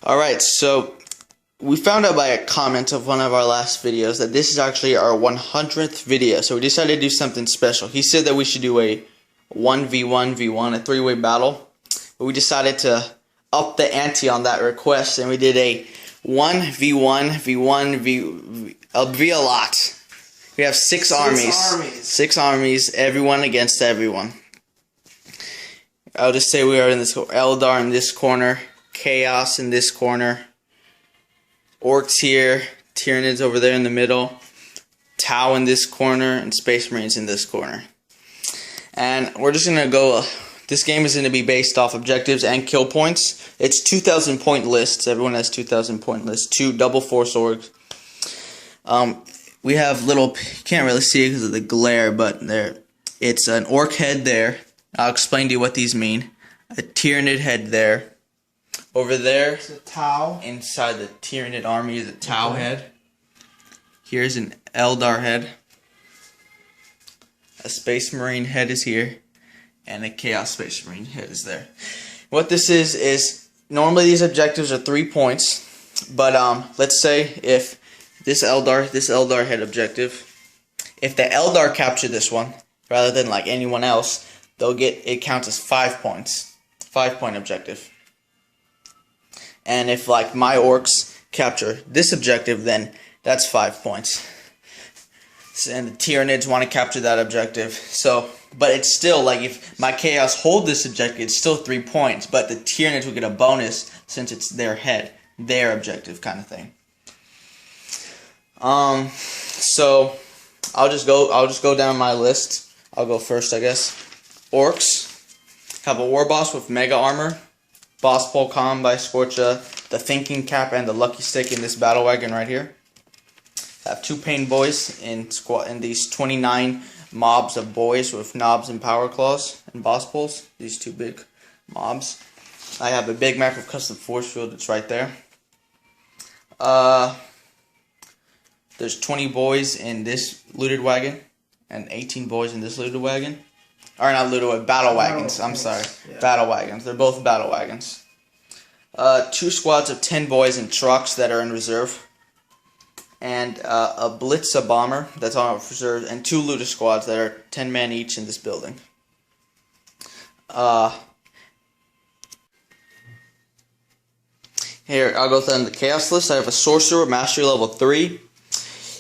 Alright, so we found out by a comment of one of our last videos that this is actually our 100th video, so we decided to do something special. He said that we should do a 1v1v1, a three-way battle, but we decided to up the ante on that request, and we did a 1v1v1 v a lot. We have six armies. Six armies, everyone against everyone. I'll just say we are in this Eldar in this corner, Chaos in this corner, Orks here, Tyranids over there in the middle, Tau in this corner, and Space Marines in this corner. And we're just gonna go. This game is gonna be based off objectives and kill points. It's 2,000 point lists. Everyone has 2,000 point lists. 2 double force orgs. We have little. You can't really see it because of the glare, but there. It's an orc head there. I'll explain to you what these mean. A Tyranid head there. Over there, it's a Tau. Inside the Tyranid army is a Tau head. Here's an Eldar head. A Space Marine head is here. And a Chaos Space Marine head is there. What this is normally these objectives are 3 points. But let's say if this Eldar head objective, if the Eldar capture this one, rather than like anyone else, it counts as 5 points. 5-point objective. And if like my orcs capture this objective, then that's 5 points. And the Tyranids want to capture that objective. So, but it's still like if my Chaos hold this objective, it's still 3 points. But the Tyranids will get a bonus since it's their head, their objective kind of thing. So I'll just go down my list. I'll go first, I guess. Orks have a war boss with mega armor, boss pole comm by Scorcha, the thinking cap, and the lucky stick in this battle wagon right here. Have 2 pain boys in these 29 mobs of boys with knobs and power claws and boss poles. These 2 big mobs. I have a big map of custom force field. It's right there. There's 20 boys in this looted wagon and 18 boys in this looted wagon. Or not looted, battle wagons. I'm sorry. Yeah. Battle wagons. They're both battle wagons. 2 squads of 10 boys in trucks that are in reserve. And a Blitzer bomber that's on reserve. And 2 looter squads that are 10 men each in this building. Here, I'll go through the chaos list. I have a sorcerer, mastery level 3.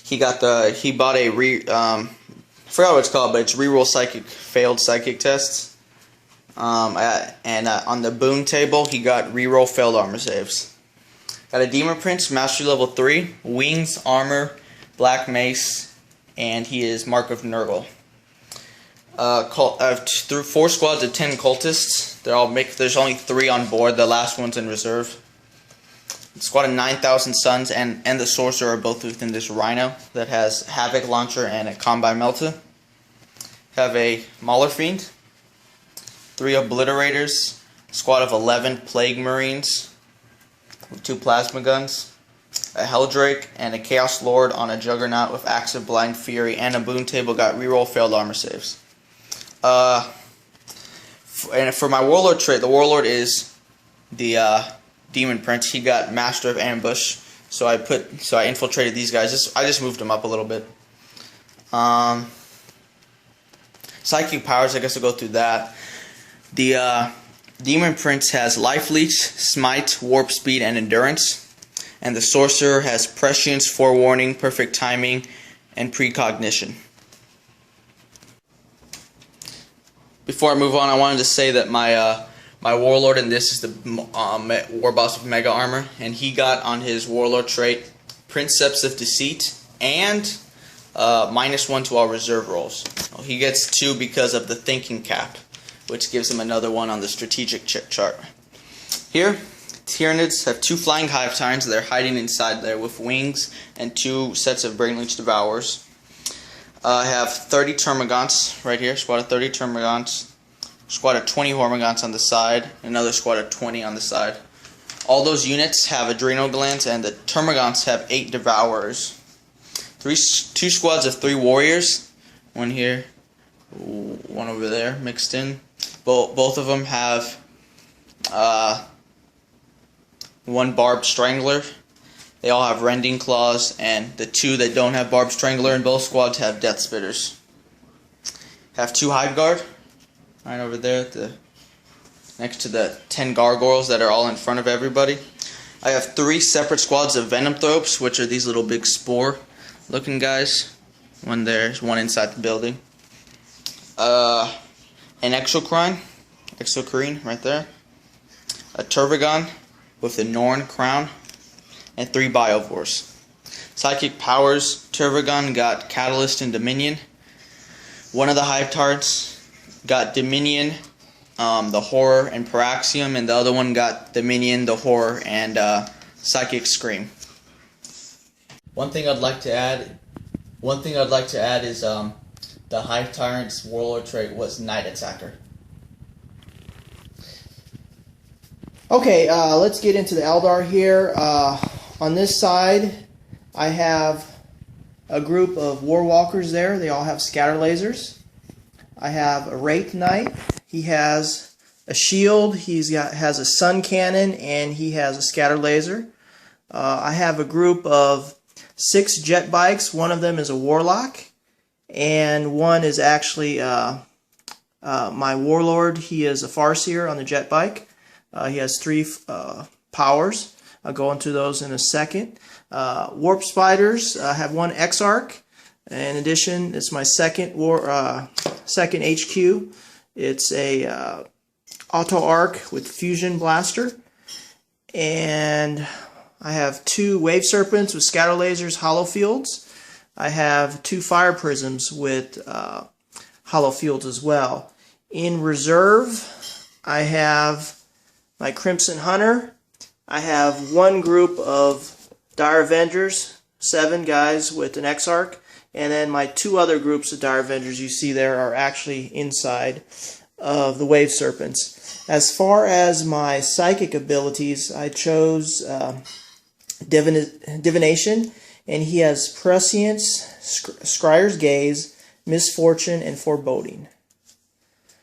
He bought a I forgot what it's called, but it's reroll failed psychic tests. And on the boon table, he got reroll failed armor saves. Got a demon prince, mastery level 3, wings, armor, black mace, and he is mark of Nurgle. Through 4 squads of 10 cultists. There's only 3 on board. The last one's in reserve. Squad of 9,000 suns and the sorcerer are both within this rhino that has havoc launcher and a combine melta. Have a Mauler Fiend, 3 obliterators, squad of 11 plague marines with 2 plasma guns, a Helldrake, and a Chaos Lord on a Juggernaut with Axe of Blind Fury, and a boon table got reroll failed armor saves. And for my warlord trait, the warlord is the demon prince. He got master of ambush, so I infiltrated these guys. I just moved them up a little bit. Psychic powers, I guess I'll go through that. The demon prince has life leech, smite, warp speed, and endurance, and the sorcerer has prescience, forewarning, perfect timing, and precognition. Before I move on, I wanted to say that my warlord in this is the war boss with mega armor, and he got on his warlord trait Princeps of Deceit and -1 to all reserve rolls. He gets 2 because of the thinking cap, which gives him another 1 on the strategic chart. Here, Tyranids have 2 flying hive tyrants. They're hiding inside there with wings and 2 sets of brain leech devourers. I have 30 termagants right here, squad of 30 termagants. Squad of 20 hormagants on the side, another squad of 20 on the side. All those units have adrenal glands, and the termagants have 8 devourers. 2 squads of 3 warriors, 1 here, 1 over there, mixed in. Both of them have 1 barbed strangler. They all have rending claws, and the 2 that don't have barbed strangler in both squads have death spitters. Have 2 hive guard right over there next to the 10 gargoyles that are all in front of everybody. I have 3 separate squads of venom thropes, which are these little big spore looking guys. There's one inside the building. An exocrine right there. A Turvagon with the Norn crown, and 3 biovores. Psychic powers: Turvagon got Catalyst and Dominion. One of the Hive Tarts got Dominion, the Horror and Paraxium, and the other one got Dominion, the Horror, and Psychic Scream. One thing I'd like to add is the Hive Tyrant's Warlord trait was Night Attacker. Okay, let's get into the Eldar here. On this side, I have a group of Warwalkers there. They all have scatter lasers. I have a Wraith Knight. He has a shield. Has a sun cannon, and he has a scatter laser. I have a group of 6 jet bikes. One of them is a Warlock, and one is actually my Warlord. He is a Farseer on the jet bike. He has 3 powers. I'll go into those in a second. Warp Spiders, I have 1 Exarch. In addition, it's my second HQ. It's a Auto Arc with Fusion Blaster. And I have 2 Wave Serpents with Scatter Lasers, Hollow Fields. I have 2 Fire Prisms with Hollow Fields as well. In reserve, I have my Crimson Hunter. I have 1 group of Dire Avengers, 7 guys with an Exarch, and then my 2 other groups of Dire Avengers you see there are actually inside of the Wave Serpents. As far as my psychic abilities, I chose Divination, and he has Prescience, Scryer's Gaze, Misfortune, and Foreboding.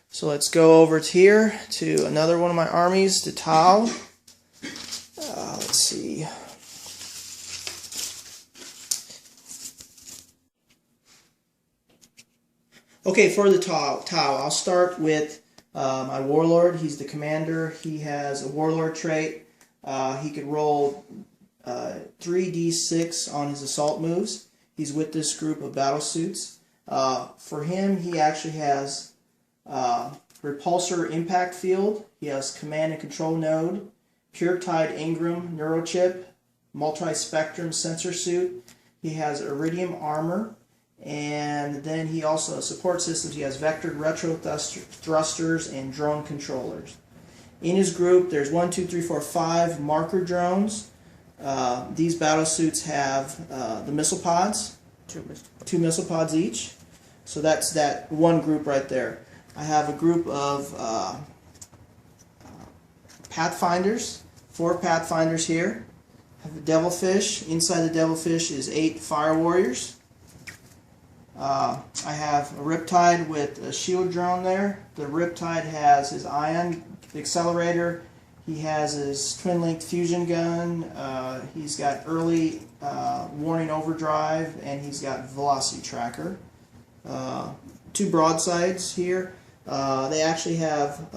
So let's go over here to another one of my armies, to Tau. Let's see. Okay, for the Tau, I'll start with my Warlord. He's the commander. He has a Warlord trait. He could roll 3d6 on his assault moves. He's with this group of battle suits. For him, he actually has Repulsor Impact Field. He has Command and Control Node, Pure Tide Ingram Neurochip, Multi-Spectrum Sensor Suit. He has Iridium Armor, and then he also support systems. He has Vectored Retro Thrusters and Drone Controllers. In his group, there's 1, 2, 3, 4, 5 marker drones. These battle suits have the missile pods, 2 missile pods each. So that's that one group right there. I have a group of Pathfinders, 4 Pathfinders here. I have a Devilfish. Inside the Devilfish is 8 Fire Warriors. I have a Riptide with a shield drone there. The Riptide has his Ion Accelerator. He has his twin-linked fusion gun. He's got early warning overdrive, and he's got velocity tracker. 2 broadsides here. They actually have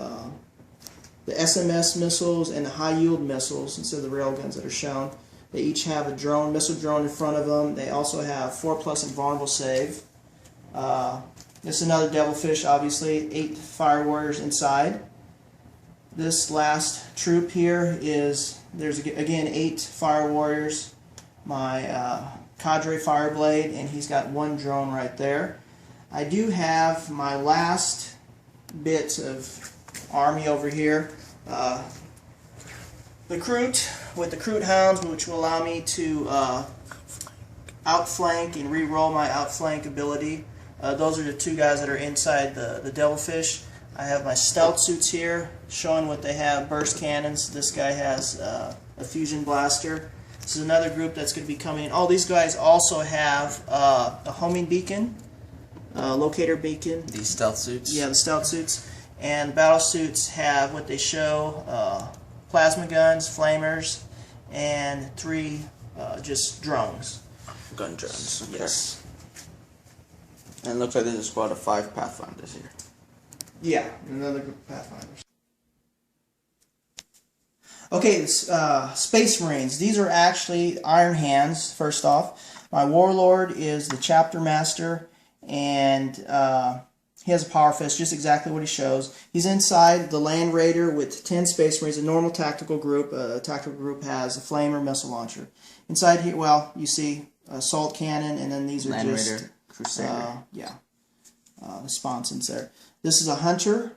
the SMS missiles and the high-yield missiles instead of the railguns that are shown. They each have a missile drone in front of them. They also have 4+ invulnerable save. This is another Devilfish, obviously. 8 Fire Warriors inside. This last troop here there's again 8 Fire Warriors. My Cadre Fireblade, and he's got 1 drone right there. I do have my last bit of army over here. The Kroot with the Kroot Hounds, which will allow me to outflank and re-roll my outflank ability. Those are the 2 guys that are inside the Devilfish. I have my stealth suits here showing what they have: burst cannons. This guy has a fusion blaster. This is another group that's going to be coming in. Oh, these guys also have a homing beacon, locator beacon. These stealth suits? Yeah, the stealth suits. And battle suits have what they show: plasma guns, flamers, and 3 just drones. Gun drones. Okay. Yes. And it looks like there's a squad of 5 Pathfinders here. Yeah, another group of Pathfinders. Okay, Space Marines. These are actually Iron Hands, first off. My Warlord is the Chapter Master, and he has a Power Fist, just exactly what he shows. He's inside the Land Raider with 10 Space Marines, a normal tactical group. A tactical group has a Flamer missile launcher. Inside here, well, you see Assault Cannon, and then these are Land just... Raider, Crusader. The sponsons there. This is a Hunter.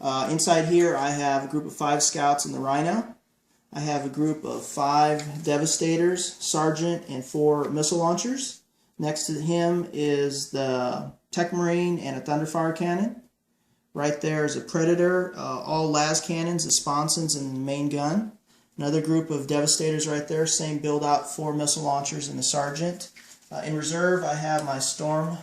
Inside here I have a group of 5 Scouts and the Rhino. I have a group of 5 Devastators, Sergeant, and 4 missile launchers. Next to him is the Tech Marine and a Thunderfire Cannon. Right there is a Predator, all las cannons, the sponsons, and the main gun. Another group of Devastators right there, same build out, 4 missile launchers and the Sergeant. In reserve I have my Storm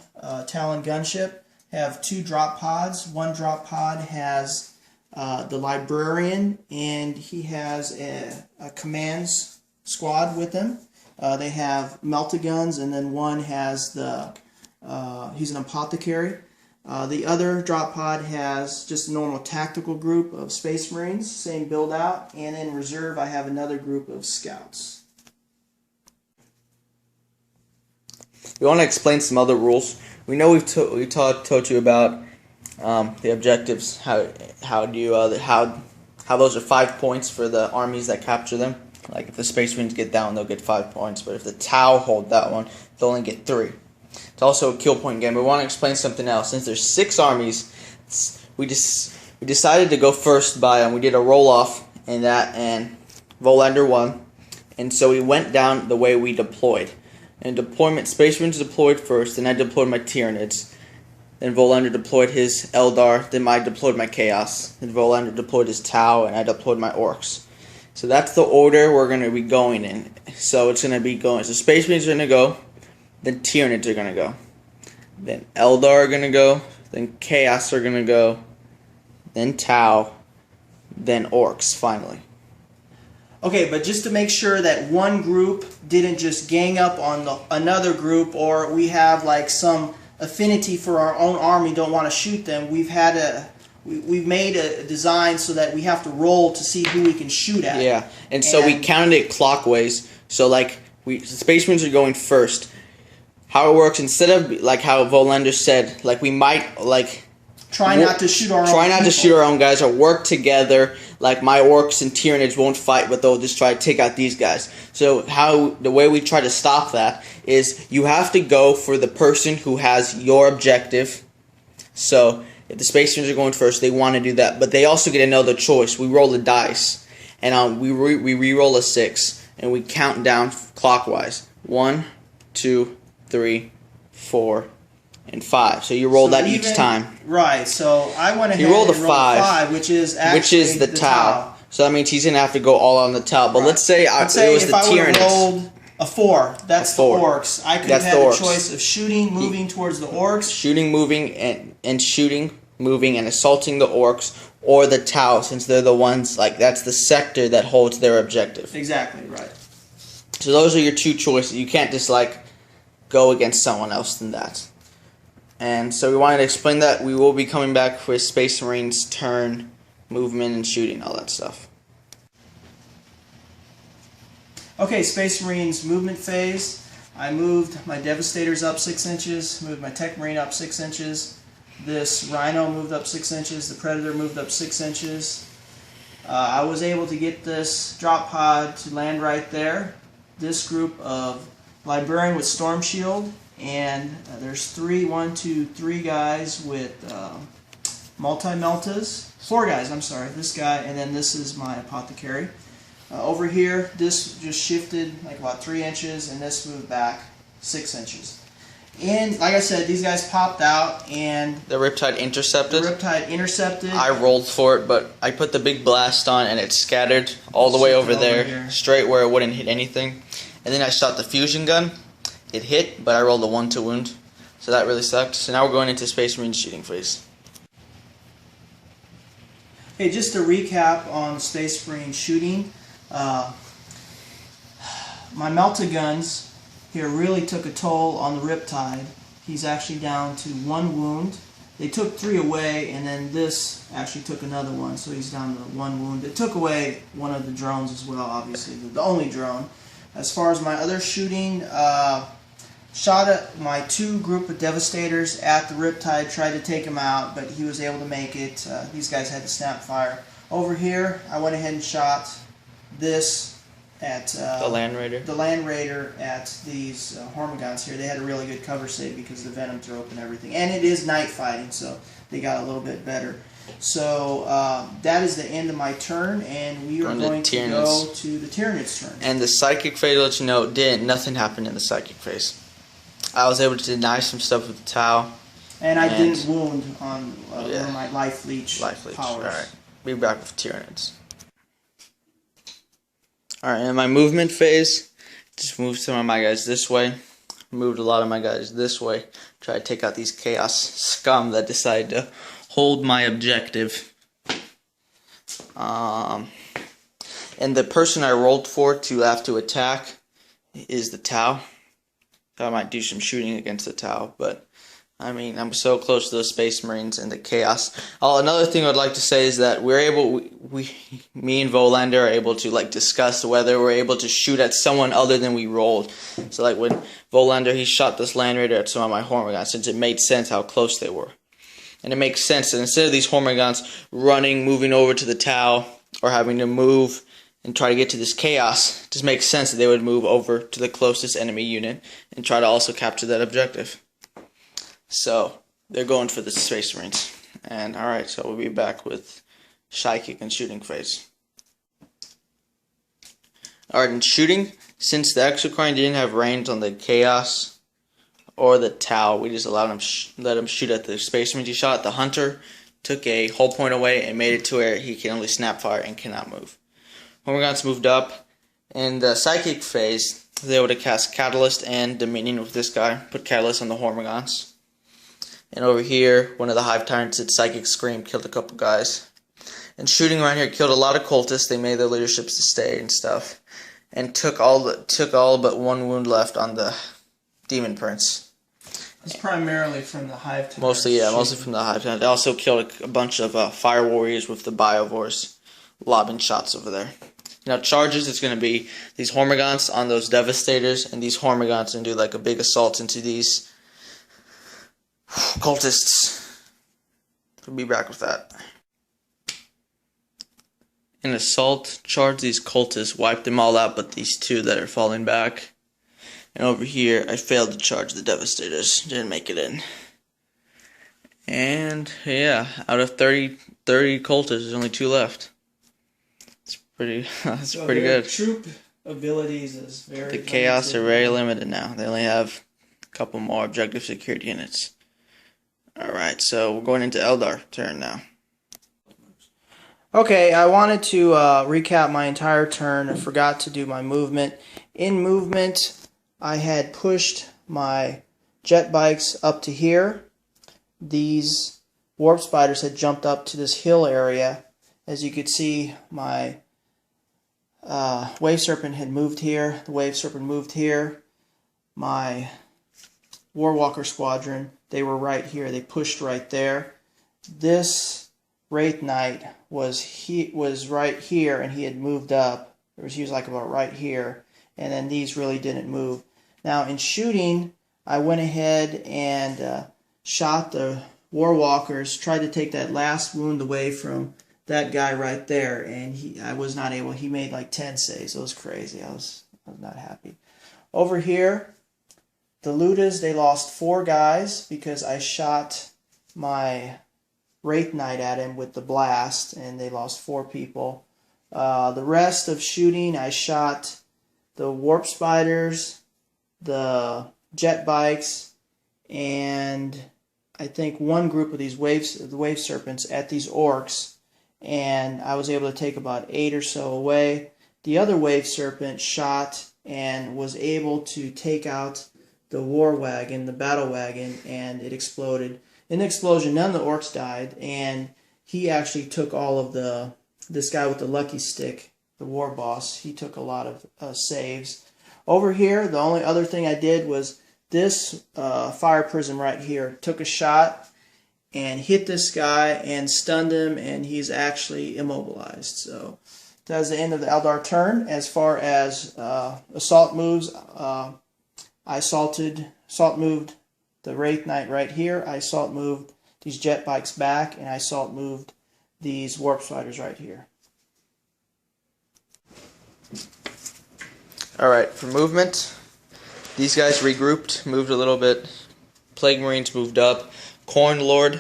Talon gunship. Have 2 drop pods. One drop pod has the Librarian, and he has a commands squad with him. They have melta-guns, and then one has the he's an apothecary. The other drop pod has just a normal tactical group of Space Marines, same build out, and in reserve I have another group of Scouts. We want to explain some other rules. We know we've told you about the objectives. How those are 5 points for the armies that capture them. Like if the Space Marines get that one, they'll get 5 points. But if the Tau hold that one, they'll only get 3. It's also a kill point game. We want to explain something else. Since there's 6 armies, we decided to go first by we did a roll off in that, and Volander won. And so we went down the way we deployed. And deployment, Space Marines deployed first, then I deployed my Tyranids. Then Volander deployed his Eldar, then I deployed my Chaos. Then Volander deployed his Tau, and I deployed my Orks. So that's the order we're going to be going in. So it's going to be going, so Space Marines are going to go, then Tyranids are going to go. Then Eldar are going to go, then Chaos are going to go, then Tau, then Orks, finally. Okay, but just to make sure that one group didn't just gang up on another group, or we have like some affinity for our own army, don't want to shoot them, we've made a design so that we have to roll to see who we can shoot at. Yeah, and so we counted it clockwise. So like the Space Marines are going first. How it works, instead of like how Volander said, like we might like try not to shoot our own guys, or work together. Like my Orks and Tyranids won't fight, but they'll just try to take out these guys. So the way we try to stop that is you have to go for the person who has your objective. So if the Space Marines are going first, they want to do that, but they also get another choice. We roll the dice, and we re-roll a 6, and we count down clockwise. 1, 2, 3, 4. And 5. So you roll that each time. Right. So I went ahead and rolled a 5, which is actually the Tau. So that means he's gonna have to go all on the Tau. But let's say it was the Tyranids. If I rolled a 4, that's the Orks. I could have had the choice of shooting, moving towards the Orks, shooting, moving, and assaulting the Orks, or the Tau, since they're the ones that's the sector that holds their objective. Exactly right. So those are your 2 choices. You can't just go against someone else than that. And so we wanted to explain that. We will be coming back with Space Marines turn, movement, and shooting, all that stuff. Okay, Space Marines movement phase. I moved my Devastators up 6 inches, moved my Tech Marine up 6 inches. This Rhino moved up 6 inches, the Predator moved up 6 inches. I was able to get this drop pod to land right there. This group of Librarian with Storm Shield. And there's 3 guys with multi-meltas. 4 guys, I'm sorry. This guy, and then this is my apothecary. Over here, this just shifted about 3 inches, and this moved back 6 inches. And like I said, these guys popped out, and the Riptide intercepted. I rolled for it, but I put the big blast on, and it scattered all the way over there, straight where it wouldn't hit anything. And then I shot the fusion gun. It hit, but I rolled a 1 to wound, so that really sucked. So now we're going into Space Marine shooting phase. Okay, just to recap on Space Marine shooting, My melta guns here really took a toll on the Riptide. He's actually down to 1 wound. They took 3 away, and then this actually took another one, so he's down to 1 wound. It took away one of the drones as well, obviously, the only drone. As far as my other shooting, shot at my 2 group of Devastators at the Riptide, tried to take him out, but he was able to make it. These guys had to snap fire. Over here, I went ahead and shot this at the Land Raider. The Land Raider at these Hormagaunts here. They had a really good cover save because the Venoms are open and everything. And it is night fighting, so they got a little bit better. So that is the end of my turn, and we are going to go to the Tyranids' turn. And the Psychic phase, to let you know, nothing happened in the Psychic phase. I was able to deny some stuff with the Tau. And I didn't wound on one of my Life Leech powers. Alright, be back with Tyranids. Alright, in my movement phase, just moved some of my guys this way. Moved a lot of my guys this way. Try to take out these Chaos scum that decided to hold my objective. And the person I rolled for to have to attack is the Tau. I might do some shooting against the Tau, but I mean, I'm so close to the Space Marines and the Chaos. Another thing I'd like to say is that me and Volander are able to discuss whether we're able to shoot at someone other than we rolled. So like when Volander, he shot this Land Raider at some of my Hormagaunts, since it made sense how close they were. And it makes sense that instead of these Hormagaunts running, moving over to the Tau, or having to move and try to get to this Chaos, it just makes sense that they would move over to the closest enemy unit and try to also capture that objective. So, they're going for the Space Marines. And, alright, so we'll be back with Psychic and shooting phase. Alright, in shooting, since the Exocrine didn't have range on the Chaos or the Tau, we just allowed him let him shoot at the Space Marines he shot. The Hunter took a whole point away and made it to where he can only snap fire and cannot move. Hormagaunts moved up. In the Psychic phase, they were able to cast Catalyst and Dominion with this guy. Put Catalyst on the Hormagaunts. And over here, one of the Hive Tyrants did Psychic Scream, killed a couple guys. And shooting around here killed a lot of cultists. They made their leaderships to stay and stuff. And took all but 1 wound left on the Demon Prince. It's primarily from the Hive Tyrants. Mostly from the Hive Tyrants. They also killed a bunch of Fire Warriors with the Biovores, lobbing shots over there. Now charges, it's going to be these Hormagaunts on those Devastators, and these Hormagaunts and do like a big assault into these cultists. We'll be back with that. An assault, charge these cultists, wipe them all out but these 2 that are falling back. And over here, I failed to charge the Devastators. Didn't make it in. And yeah, out of 30 cultists, there's only 2 left. That's pretty good. Troop abilities is very The Chaos are very limited now. They only have a couple more objective secured units. Alright, so we're going into Eldar turn now. Okay, I wanted to recap my entire turn. I forgot to do my movement. In movement, I had pushed my jet bikes up to here. These warp spiders had jumped up to this hill area. As you could see, my Wave Serpent had moved here. The Wave Serpent moved here. My Warwalker Squadron, they were right here. They pushed right there. This Wraith Knight was right here, and he had moved up. He was like about right here, and then these really didn't move. Now in shooting, I went ahead and shot the Warwalkers, tried to take that last wound away from that guy right there, and I was not able. He made like 10 saves. It was crazy. I was not happy. Over here, the Ludas, they lost 4 guys because I shot my Wraith Knight at him with the blast, and they lost 4 people. The rest of shooting, I shot the Warp Spiders, the Jet Bikes, and I think 1 group of these the Wave Serpents at these Orks, and I was able to take about 8 or so away. The other Wave Serpent shot and was able to take out the War Wagon, the Battle Wagon, and it exploded. In the explosion, none of the Orks died, and he actually took all of this guy with the Lucky Stick the war boss. He took a lot of saves. Over here, the only other thing I did was this fire prism right here. Took a shot and hit this guy and stunned him, and he's actually immobilized. So that was the end of the Eldar turn. As far as assault moves, I assault moved the Wraith Knight right here. I assault moved these jet bikes back, and I assault moved these warp spiders right here. Alright, for movement, these guys regrouped, moved a little bit. Plague Marines moved up. Corn Lord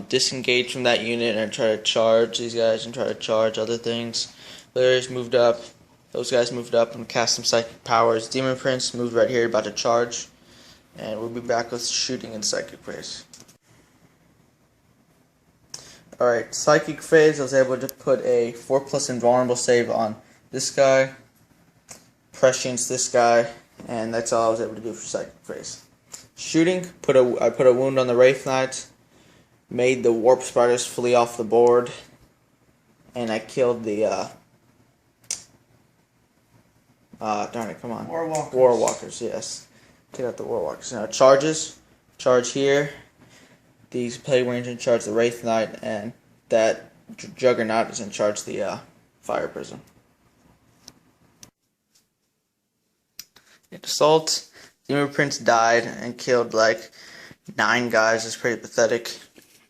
disengaged from that unit and tried to charge these guys and try to charge other things. Players moved up. Those guys moved up and cast some psychic powers. Demon Prince moved right here, about to charge. And we'll be back with shooting and psychic phase. Alright, psychic phase, I was able to put a 4+ invulnerable save on this guy. Prescience this guy, and that's all I was able to do for psychic phase. Shooting, I put a wound on the Wraith Knight, made the warp spiders flee off the board, and I killed the darn it, come on. Warwalkers, yes. Take out the Warwalkers. Now charges, charge here. These Plague Marines in charge the Wraith Knight, and that Juggernaut is in charge the Fire Prism. Assault, Demon Prince died and killed like 9 guys. It's pretty pathetic.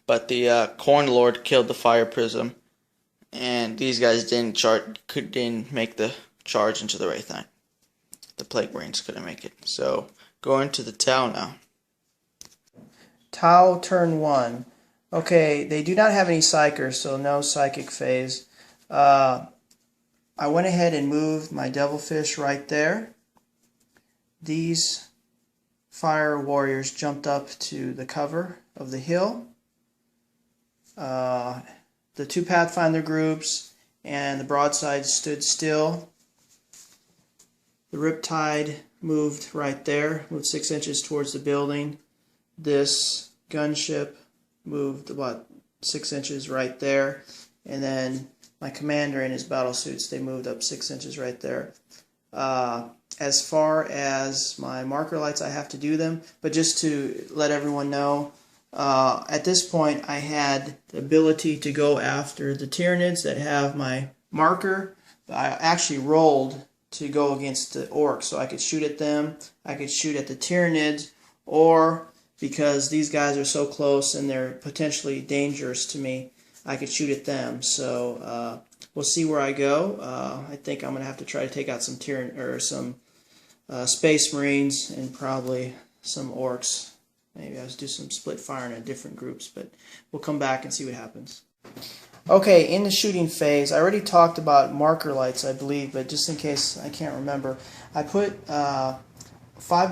But the Corn Lord killed the Fire Prism, and these guys didn't make the charge into the Wraith Knight. The Plague Marines couldn't make it. So going to the Tau now. Tau turn 1. Okay, they do not have any psychers, so no psychic phase. I went ahead and moved my Devilfish right there. These fire warriors jumped up to the cover of the hill. The 2 Pathfinder groups and the broadside stood still. The Riptide moved right there, moved 6 inches towards the building. This gunship moved about 6 inches right there. And then my commander and his battle suits, they moved up 6 inches right there. As far as my marker lights, I have to do them, but just to let everyone know, at this point I had the ability to go after the Tyranids that have my marker. I actually rolled to go against the Orks, so I could shoot at them, I could shoot at the Tyranids, or because these guys are so close and they're potentially dangerous to me, I could shoot at them. So we'll see where I go. I think I'm going to have to try to take out some Space Marines and probably some Orks. Maybe I'll do some split firing in different groups, but we'll come back and see what happens. Okay, in the shooting phase, I already talked about marker lights, I believe, but just in case I can't remember, I put 5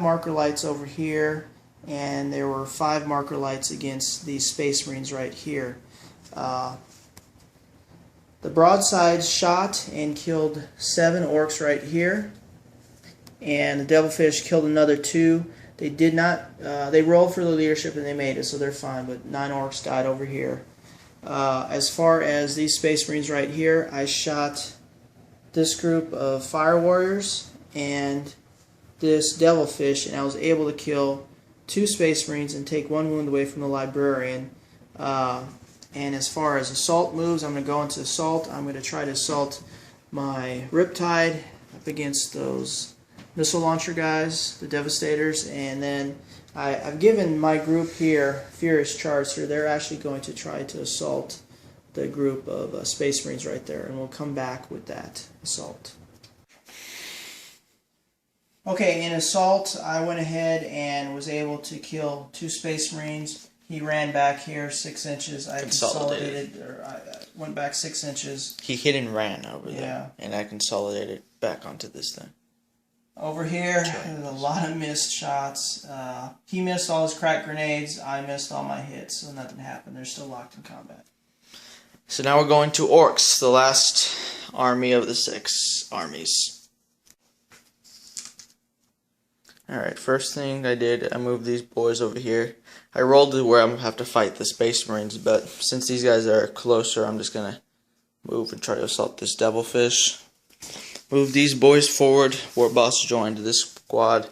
marker lights over here, and there were 5 marker lights against these Space Marines right here. The broadside shot and killed 7 Orks right here, and the Devilfish killed another 2. They did not. They rolled for the leadership and they made it, so they're fine. But 9 Orks died over here. As far as these Space Marines right here, I shot this group of Fire Warriors and this Devilfish, and I was able to kill 2 Space Marines and take 1 wound away from the Librarian. And as far as assault moves, I'm going to go into assault. I'm going to try to assault my Riptide up against those missile launcher guys, the Devastators, and then I've given my group here Furious Charge, so they're actually going to try to assault the group of Space Marines right there, and we'll come back with that assault. Okay, in assault, I went ahead and was able to kill 2 Space Marines. He ran back here 6 inches. I consolidated, or I went back 6 inches. He hit and ran over there, and I consolidated back onto this thing. Over here, there's a lot of missed shots. He missed all his crack grenades. I missed all my hits, so nothing happened. They're still locked in combat. So now we're going to Orks, the last army of the 6 armies. Alright, first thing I did, I moved these boys over here. I rolled to where I'm going to have to fight the Space Marines, but since these guys are closer, I'm just going to move and try to assault this Devilfish. Move these boys forward. War boss joined this squad.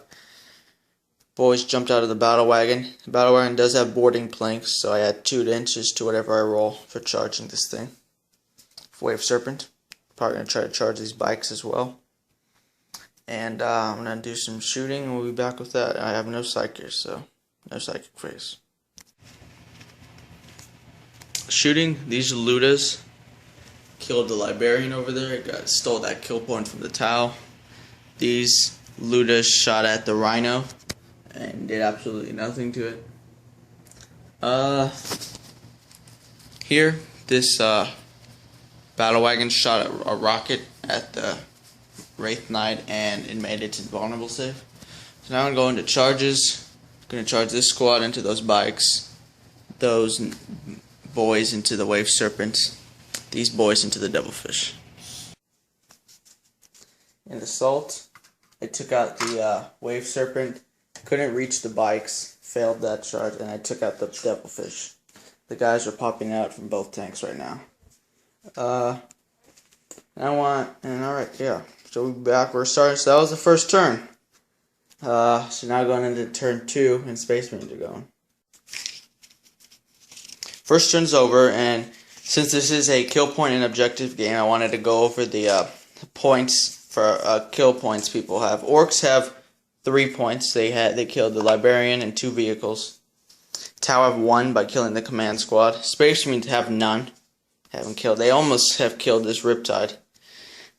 Boys jumped out of the battle wagon. The battle wagon does have boarding planks, so I add 2 inches to whatever I roll for charging this thing. Wave Serpent. Probably going to try to charge these bikes as well. And I'm going to do some shooting, and we'll be back with that. I have no psychers, so no psychic phase. Shooting, these Ludas killed the Librarian over there. Stole that kill point from the Tau. These Ludas shot at the Rhino and did absolutely nothing to it. Here, this battle wagon shot a rocket at the Wraith Knight and it made its invulnerable save. So now I'm going to charges. I'm going to charge this squad into those bikes, those boys into the Wave Serpents, these boys into the Devilfish. In assault, I took out the Wave Serpent, couldn't reach the bikes, failed that charge, and I took out the Devilfish. The guys are popping out from both tanks right now. Alright, yeah. So we'll be back. We're starting. So that was the first turn. So now going into turn 2, and Space Marines are going. First turn's over, and since this is a kill point and objective game, I wanted to go over the points for kill points people have. Orks have 3 points. They killed the Librarian and 2 vehicles. Tau have 1 by killing the command squad. Space Marines have none. Haven't killed. They almost have killed this Riptide.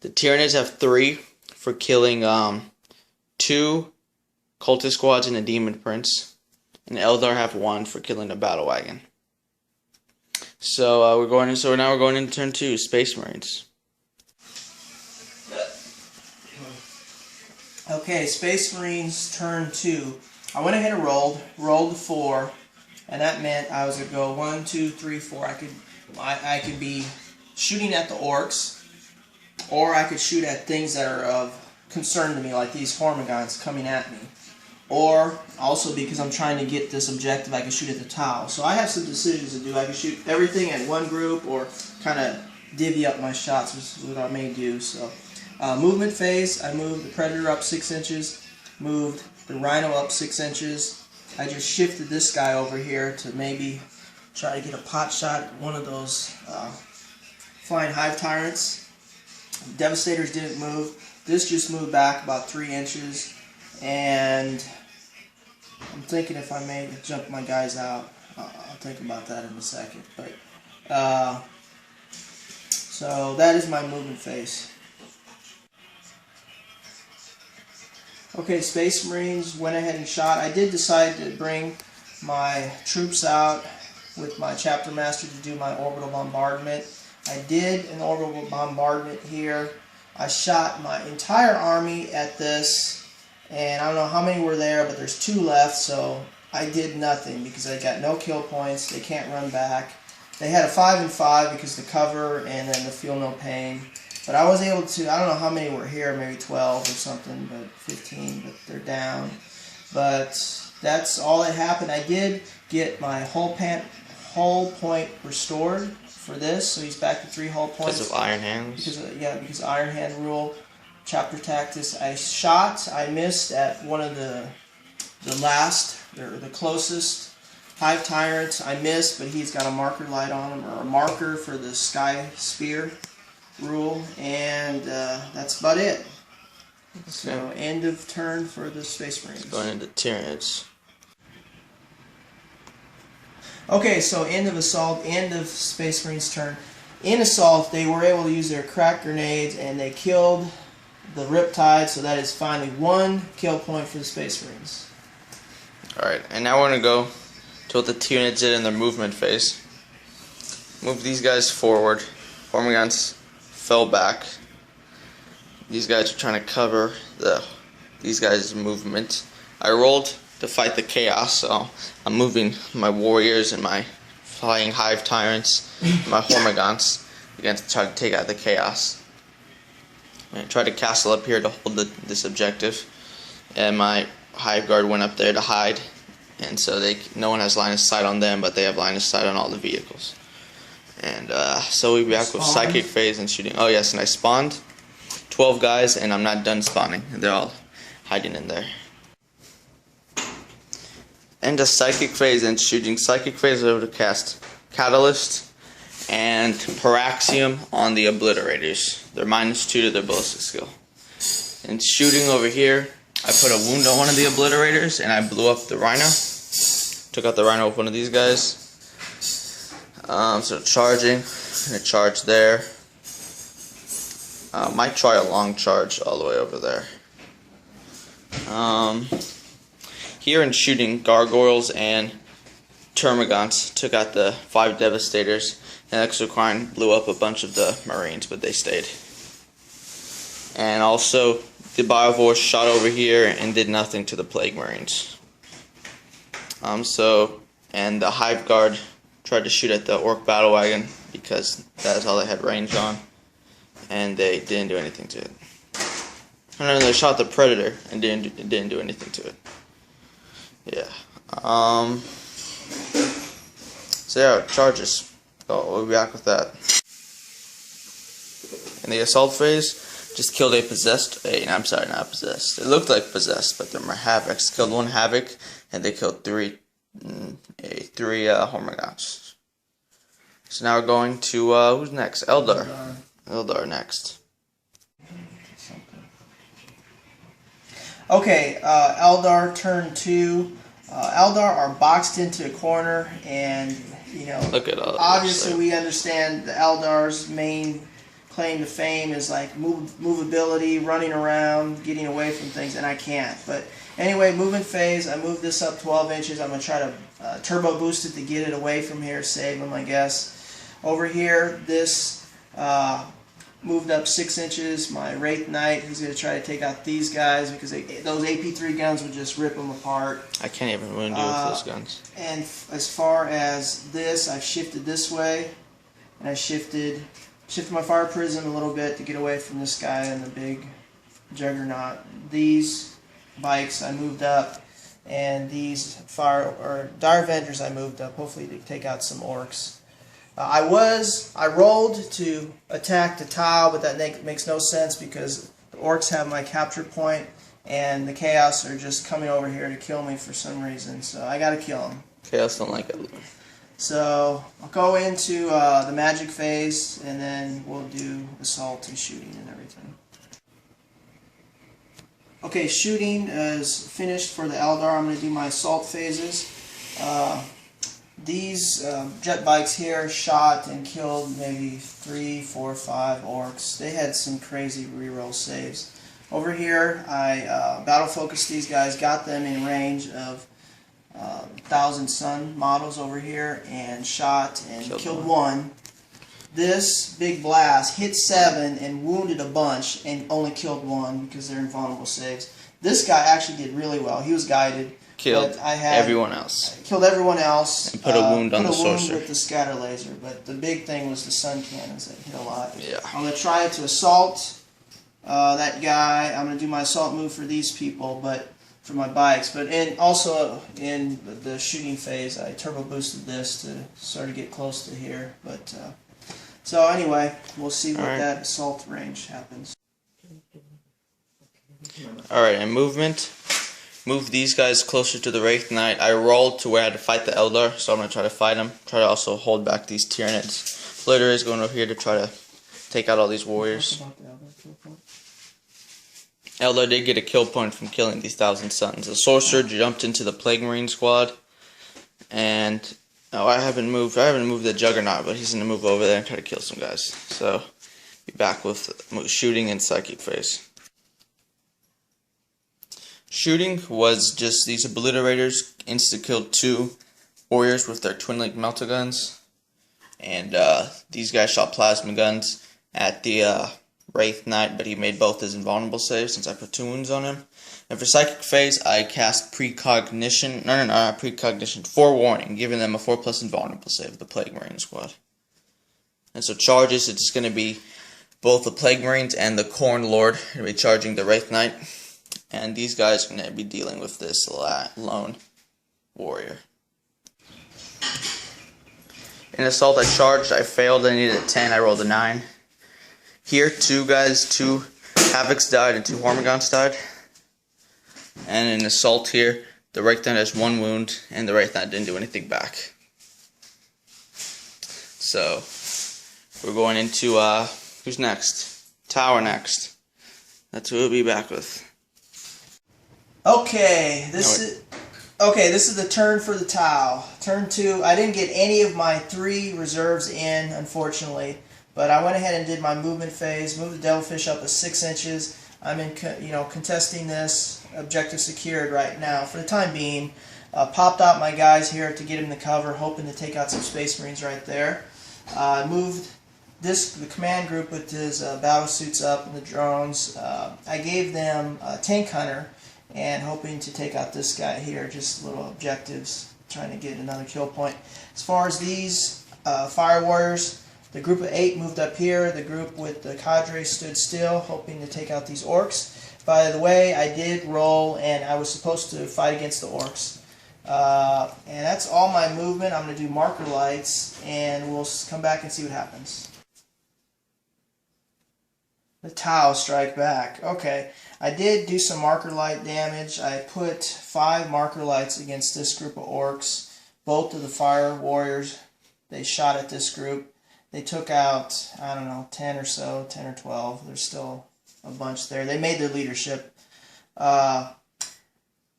The Tyranids have 3 for killing 2 cultist squads and a Demon Prince. And Eldar have 1 for killing a battle wagon. So now we're going into turn 2, Space Marines. Okay, Space Marines turn 2. I went ahead and rolled 4, and that meant I was gonna go 1, 2, 3, 4. I could be shooting at the Orks, or I could shoot at things that are of concern to me, like these Hormigons coming at me. Or, also because I'm trying to get this objective, I can shoot at the Tau. So I have some decisions to do. I can shoot everything at one group, or kind of divvy up my shots, which is what I may do. So, movement phase, I moved the Predator up 6 inches, moved the Rhino up 6 inches. I just shifted this guy over here to maybe try to get a pot shot at one of those flying Hive Tyrants. Devastators didn't move. This just moved back about 3 inches. And I'm thinking if I may jump my guys out. I'll think about that in a second. But so that is my movement phase. Okay, Space Marines went ahead and shot. I did decide to bring my troops out with my Chapter Master to do my orbital bombardment. I did an orbital bombardment here. I shot my entire army at this. And I don't know how many were there, but there's 2 left, so I did nothing because I got no kill points. They can't run back. They had a 5 and 5 because of the cover and then the feel no pain. But I was able to, I don't know how many were here, maybe 12 or something, but 15, but they're down. But that's all that happened. I did get my hull point restored for this, so he's back to 3 hull points. Because of Iron Hands? Because of Iron Hand rule. Chapter Tactics. I missed at one of the closest Hive Tyrants. I missed, but he's got a marker light on him, or a marker for the Sky Spear rule, and that's about it. So, end of turn for the Space Marines. Going into Tyranids. Okay, so end of assault, end of Space Marines turn. In assault, they were able to use their crack grenades, and they killed the Riptide, so that is finally 1 kill point for the Space Marines. Alright, and now we're going to go to what the Tyranids did in their movement phase. Move these guys forward. Hormigons fell back. These guys are trying to cover these guys' movement. I rolled to fight the chaos, so I'm moving my warriors and my flying Hive Tyrants, my Hormigons, against try to take out the chaos. I tried to castle up here to hold this objective, and my Hive Guard went up there to hide, and so no one has line of sight on them, but they have line of sight on all the vehicles. And so we'll be back with Psychic Phase and shooting. Oh yes, and I spawned 12 guys, and I'm not done spawning. They're all hiding in there. And a psychic phase and shooting. Psychic phase is able to cast Catalyst and Paraxium on the Obliterators. They're -2 to their ballistic skill. And shooting over here, I put a wound on one of the Obliterators and I blew up the Rhino. Took out the Rhino with one of these guys. So charging, and a charge there. Might try a long charge all the way over there. Here in shooting, Gargoyles and Termagants took out the 5 Devastators, and Exocrine blew up a bunch of the Marines, but they stayed. And also, the Biovore shot over here and did nothing to the Plague Marines. And the Hive Guard tried to shoot at the Ork Battle Wagon because that's all they had range on, and they didn't do anything to it. And then they shot the Predator and didn't do anything to it. Yeah. So yeah, charges. Oh, we'll be back with that. In the assault phase, just killed a possessed. I'm sorry, not possessed. It looked like possessed, but they're Havocs. Killed 1 Havoc, and they killed 3 Hormagaunts. So now we're going to who's next? Eldar. Eldar next. Okay, Eldar turn 2. Eldar are boxed into a corner, and Look at all obviously we understand the Eldar's main claim to fame is like movability, running around, getting away from things, and I can't. But anyway, moving phase, I moved this up 12 inches. I'm going to try to turbo boost it to get it away from here, save them, I guess. Over here, this moved up 6 inches. My Wraith Knight, he's going to try to take out these guys because those AP3 guns would just rip them apart. I can't even wound you with those guns. And as far as this, I've shifted this way, and I shifted my Fire Prism a little bit to get away from this guy and the big Juggernaut. These bikes I moved up, and these Dire Avengers I moved up, hopefully to take out some Orks. I rolled to attack the tile, but that makes no sense because the Orks have my capture point, and the Chaos are just coming over here to kill me for some reason, so I gotta kill them. Chaos don't like it. So I'll go into the magic phase, and then we'll do assault and shooting and everything. Okay, shooting is finished for the Eldar. I'm going to do my assault phases. These jet bikes here shot and killed maybe 3, 4, 5 Orks. They had some crazy reroll saves. Over here, I battle focused these guys, got them in range of 1,000 Sun models over here, and shot and killed 1. This big blast hit 7 and wounded a bunch and only killed 1 because they're invulnerable saves. This guy actually did really well. He was guided. Killed everyone else. Killed everyone else. And put a wound on the sorcerer. Put a wound with the scatter laser, but the big thing was the sun cannons that hit a lot. Yeah. I'm going to try to assault that guy. I'm going to do my assault move for these people, but for my bikes. But also in the shooting phase, I turbo boosted this to sort of get close to here. But so anyway, we'll see what that assault range happens. Alright, and movement. Move these guys closer to the Wraith Knight. I rolled to where I had to fight the Eldar, so I'm going to try to fight him. Try to also hold back these Tyranids. Flitter is going over here to try to take out all these warriors. Eldar did get a kill point from killing these 1,000 Suns. The Sorcerer jumped into the Plague Marine squad, and I haven't moved the Juggernaut, but he's going to move over there and try to kill some guys. So, be back with shooting and psychic phase. Shooting was just these Obliterators insta-killed 2 warriors with their twin-link melta guns, and these guys shot plasma guns at the Wraith Knight, but he made both his invulnerable saves since I put 2 wounds on him. And for psychic phase, I cast precognition, not precognition, forewarning, giving them a 4+ invulnerable save, the Plague Marine squad. And so charges, it's going to be both the Plague Marines and the Corn Lord going to be charging the Wraith Knight. And these guys are going to be dealing with this lone warrior. In assault, I charged. I failed. I needed a 10. I rolled a 9. Here, 2 guys, 2 Havocs died and 2 Hormigons died. And in assault here, the right thigh has 1 wound, and the right thigh didn't do anything back. So, we're going into, who's next? Tower next. That's who we'll be back with. Okay, this is the turn for the Tau. Turn 2. I didn't get any of my 3 reserves in, unfortunately, but I went ahead and did my movement phase. Moved the Devilfish up to 6 inches. I'm in, contesting this. Objective secured right now for the time being. Popped out my guys here to get him the cover, hoping to take out some Space Marines right there. Moved the command group with his battle suits up and the drones. I gave them a tank hunter and hoping to take out this guy here. Just little objectives, trying to get another kill point. As far as these fire warriors, the group of 8 moved up here. The group with the cadre stood still, hoping to take out these orcs. By the way, I did roll, and I was supposed to fight against the orcs. And that's all my movement. I'm going to do marker lights, and we'll come back and see what happens. The Tau strike back. Okay, I did do some marker light damage. I put 5 marker lights against this group of orcs. Both of the fire warriors, they shot at this group. They took out, I don't know, 10 or so, 10 or 12. There's still a bunch there. They made their leadership.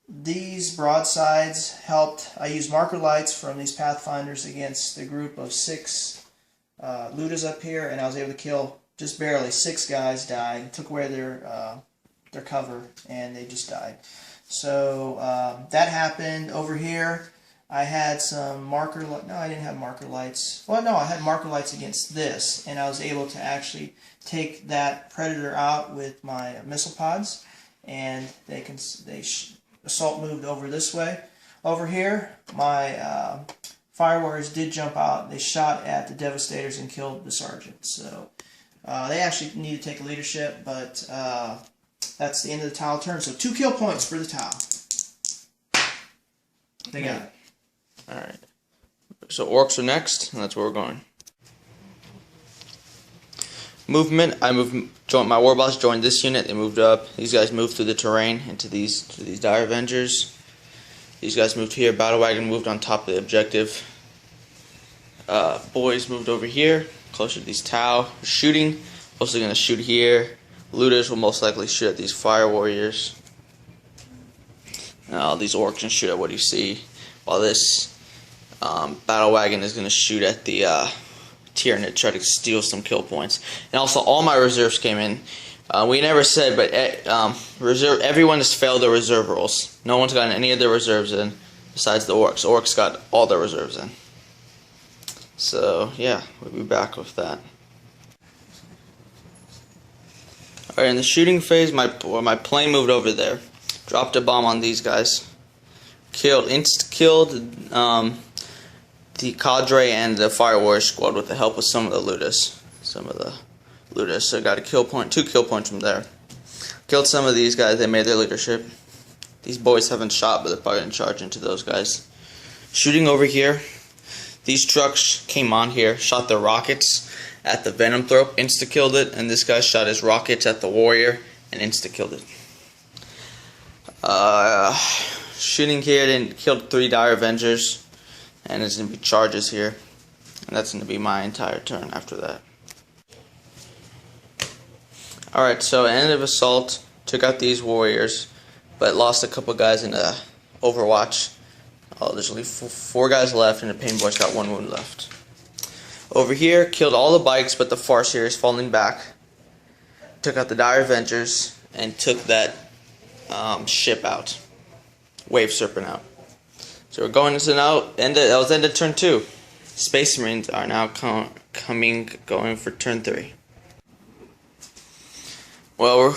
These broadsides helped. I used marker lights from these Pathfinders against the group of 6 Ludas up here, and I was able to kill just barely. 6 guys died. Took away their cover, and they just died. So that happened. Over here, I had some marker. No, I didn't have marker lights. Well, no, I had marker lights against this, and I was able to actually take that predator out with my missile pods, and assault moved over this way. Over here, my fire warriors did jump out. They shot at the Devastators and killed the sergeant. So they actually need to take a leadership, but that's the end of the Tau turn. So 2 kill points for the Tau. They got it. Alright. So Orks are next, and that's where we're going. Movement. My war boss joined this unit. They moved up. These guys moved through the terrain to these Dire Avengers. These guys moved here. Battle Wagon moved on top of the objective. Boys moved over here, closer to these Tau. Shooting. Mostly going to shoot here. Looters will most likely shoot at these Fire Warriors. These Orcs can shoot at what you see. While this Battle Wagon is going to shoot at the Tyranid, try to steal some kill points. And also, all my reserves came in. We never said, but everyone has failed their reserve rolls. No one's gotten any of their reserves in besides the Orks. Orks got all their reserves in. So, yeah, we'll be back with that. Alright, in the shooting phase, my plane moved over there. Dropped a bomb on these guys. Killed the cadre and the fire warrior squad with the help of some of the Ludas. So got a kill point, 2 kill points from there. Killed some of these guys, they made their leadership. These boys haven't shot, but they're probably going to charge into those guys. Shooting over here. These trucks came on here, shot their rockets at the Venom Thrope, insta-killed it, and this guy shot his rockets at the warrior and insta-killed it. Shooting here, then killed 3 Dire Avengers. And there's going to be charges here. And that's going to be my entire turn after that. Alright, so end of assault. Took out these warriors. But lost a couple guys in Overwatch. There's only 4 guys left, and the Pain Boy's got 1 wound left. Over here, killed all the bikes but the Farseer is falling back. Took out the Dire Avengers. And took that ship out. Wave Serpent out. So we're going into that was end of turn 2. Space Marines are now going for turn 3. Well,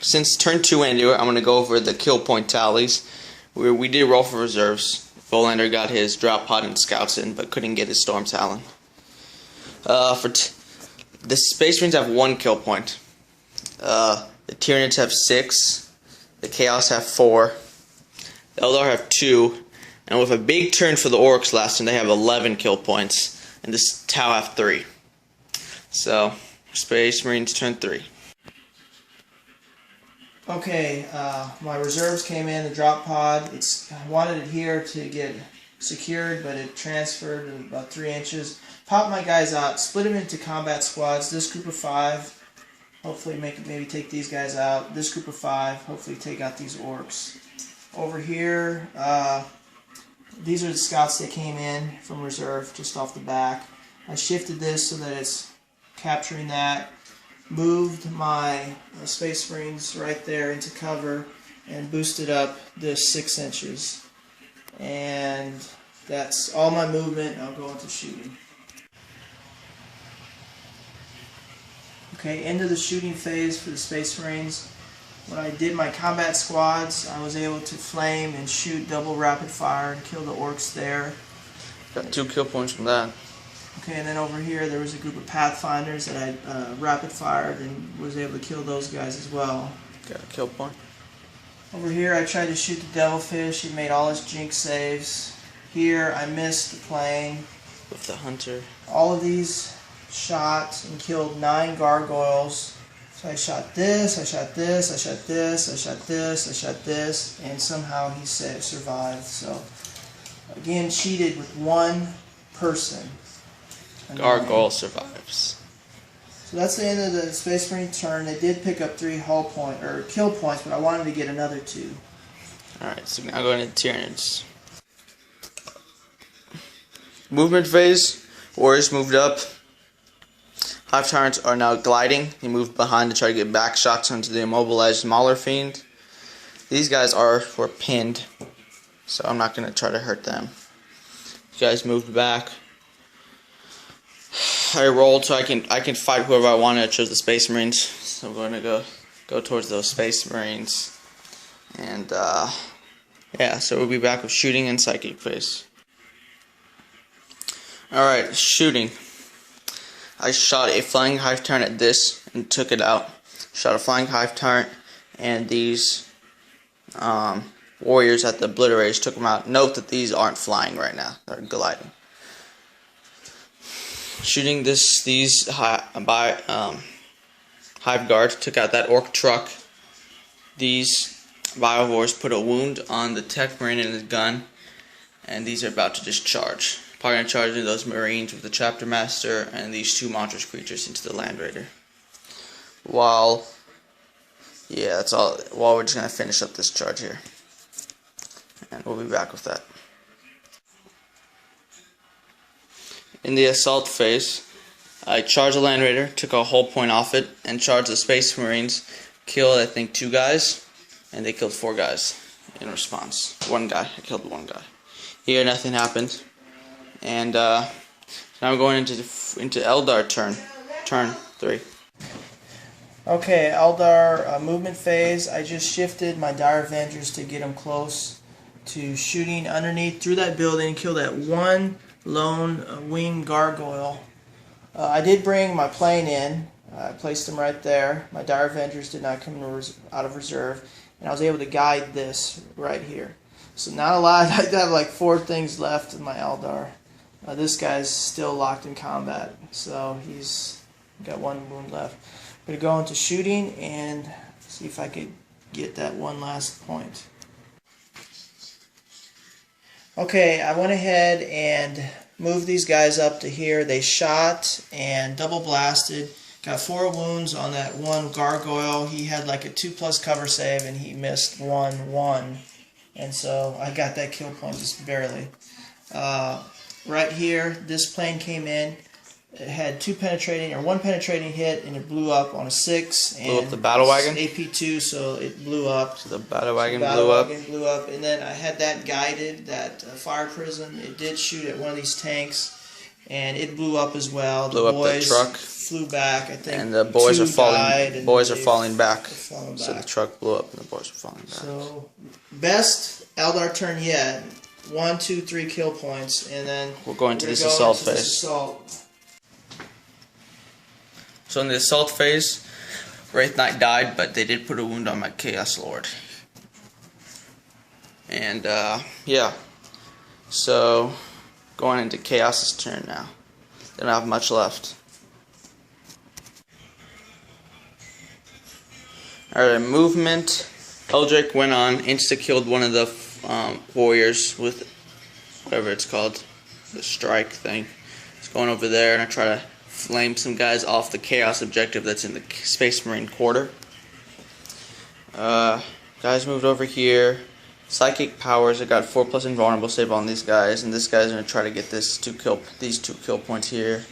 since turn 2 ended, I'm going to go over the kill point tallies. We did roll for reserves. Volander got his drop pod and scouts in, but couldn't get his Storm Talon. The Space Marines have 1 kill point. The Tyranids have 6. The Chaos have 4. The Eldar have 2, and with a big turn for the Orks last turn, they have 11 kill points, and this Tau have 3. So, Space Marines turn 3. Okay, my reserves came in, the drop pod. I wanted it here to get secured, but it transferred about 3 inches. Popped my guys out, split them into combat squads. This group of 5, hopefully maybe take these guys out. This group of 5, hopefully take out these orcs. Over here, these are the scouts that came in from reserve just off the back. I shifted this so that it's capturing that. Moved my Space Marines right there into cover and boosted up this 6 inches. And that's all my movement. I'll go into shooting. Okay, into the shooting phase for the Space Marines. When I did my combat squads, I was able to flame and shoot double rapid fire and kill the orcs there. Got 2 kill points from that. Okay, and then over here there was a group of Pathfinders that I rapid fired and was able to kill those guys as well. Got a kill point. Over here I tried to shoot the Devilfish. He made all his jinx saves. Here I missed the plane. With the hunter. All of these shot and killed 9 gargoyles. So I shot this, I shot this, I shot this, I shot this, I shot this, and somehow he survived. So again, cheated with 1 person. Gargoyle survives. So that's the end of the Space Marine turn. They did pick up 3 kill points, but I wanted to get another 2. Alright, so now going into Tyranids. Movement phase. Warriors moved up. Hive Tyrants are now gliding. He moved behind to try to get back shots onto the immobilized Mauler Fiend. These guys were pinned, so I'm not going to try to hurt them. You guys moved back. I rolled so I can fight whoever I want. I chose the Space Marines, so I'm going to go towards those Space Marines. And yeah, so we'll be back with shooting and psychic phase. Alright, shooting. I shot a flying Hive Tyrant at this and took it out. Shot a flying Hive Tyrant, and these warriors at the obliterators took them out. Note that these aren't flying right now; they're gliding. Shooting these Hive Guard took out that Ork truck. These Biovores put a wound on the Tech Marine in his gun, and these are about to just charge. Probably going to charge into those Marines with the Chapter Master and these 2 monstrous creatures into the Land Raider. Yeah, that's all. While we're just going to finish up this charge here. And we'll be back with that. In the assault phase, I charged the Land Raider, took a whole point off it, and charged the Space Marines. Killed, I think, 2 guys, and they killed 4 guys in response. 1 guy. I killed 1 guy. Here, nothing happened. And now I'm going into Eldar turn 3. Okay, Eldar movement phase. I just shifted my Dire Avengers to get them close to shooting underneath through that building and kill that 1 lone winged gargoyle. I did bring my plane in. I placed them right there. My Dire Avengers did not come out of reserve, and I was able to guide this right here. So not a lot. I have like 4 things left in my Eldar. This guy's still locked in combat, so he's got 1 wound left. I'm going to go into shooting and see if I could get that 1 last point. Okay, I went ahead and moved these guys up to here. They shot and double blasted. Got 4 wounds on that 1 gargoyle. He had like a 2+ cover save, and he missed 1/1. And so I got that kill point just barely. Right here, this plane came in. It had 1 penetrating hit, and it blew up on a 6. Blew up the battle wagon? AP2, so it blew up. So the battle wagon blew up? And then I had that guided, that fire prison. It did shoot at one of these tanks, and it blew up as well. Blew up the truck. Flew back, I think. And the boys are falling. Boys are falling back. So the truck blew up, and the boys are falling back. So best Eldar turn yet. 1, 2, 3 kill points, and then we're going to this assault phase. Assault. So in the assault phase, Wraith Knight died, but they did put a wound on my Chaos Lord. And yeah, so going into Chaos's turn now. They don't have much left. Alright, movement. Eldrick went on, insta-killed one of the warriors with whatever it's called, the strike thing. It's going over there, and I try to flame some guys off the chaos objective that's in the Space Marine quarter. Guys moved over here. Psychic powers. I got 4+ invulnerable save on these guys, and this guy's gonna try to get these 2 kill points here.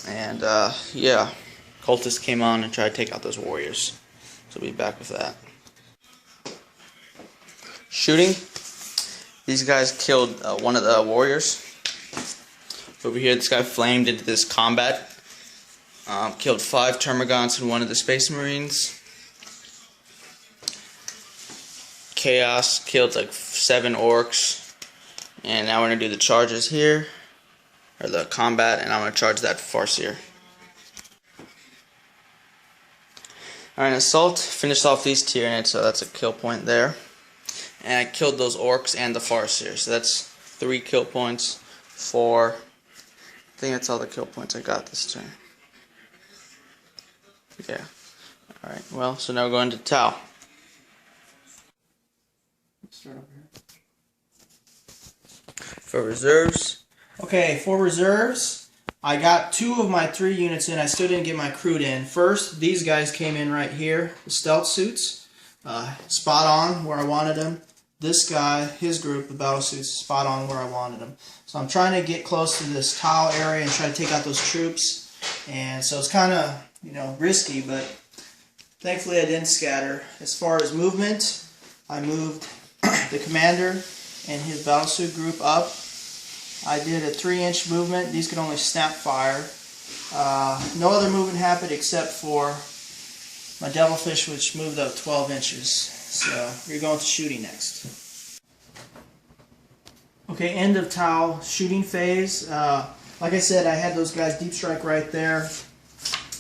And yeah, cultists came on and tried to take out those warriors. So we'll be back with that. Shooting. These guys killed one of the warriors. Over here, this guy flamed into this combat. Killed 5 Termagants and one of the Space Marines. Chaos killed like 7 Orks. And now we're going to do the charges here. Or the combat, and I'm going to charge that Farseer. Alright, Assault. Finished off these Tyranids, so that's a kill point there. And I killed those Orks and the Farseer, so that's 3 kill points, 4. I think that's all the kill points I got this turn. Yeah. Alright, well, so now we're going to Tau. Start over here. For reserves. Okay, for reserves, I got 2 of my 3 units in. I still didn't get my crude in. First, these guys came in right here, the stealth suits, spot on where I wanted them. This guy, his group, the battle suits, spot on where I wanted them. So I'm trying to get close to this tile area and try to take out those troops. And so it's kind of, risky, but thankfully I didn't scatter. As far as movement, I moved the commander and his battle suit group up. I did a 3-inch movement. These could only snap fire. No other movement happened except for my devilfish, which moved up 12 inches. So you're going to shooting next. Okay, end of Tau shooting phase. Like I said, I had those guys deep strike right there.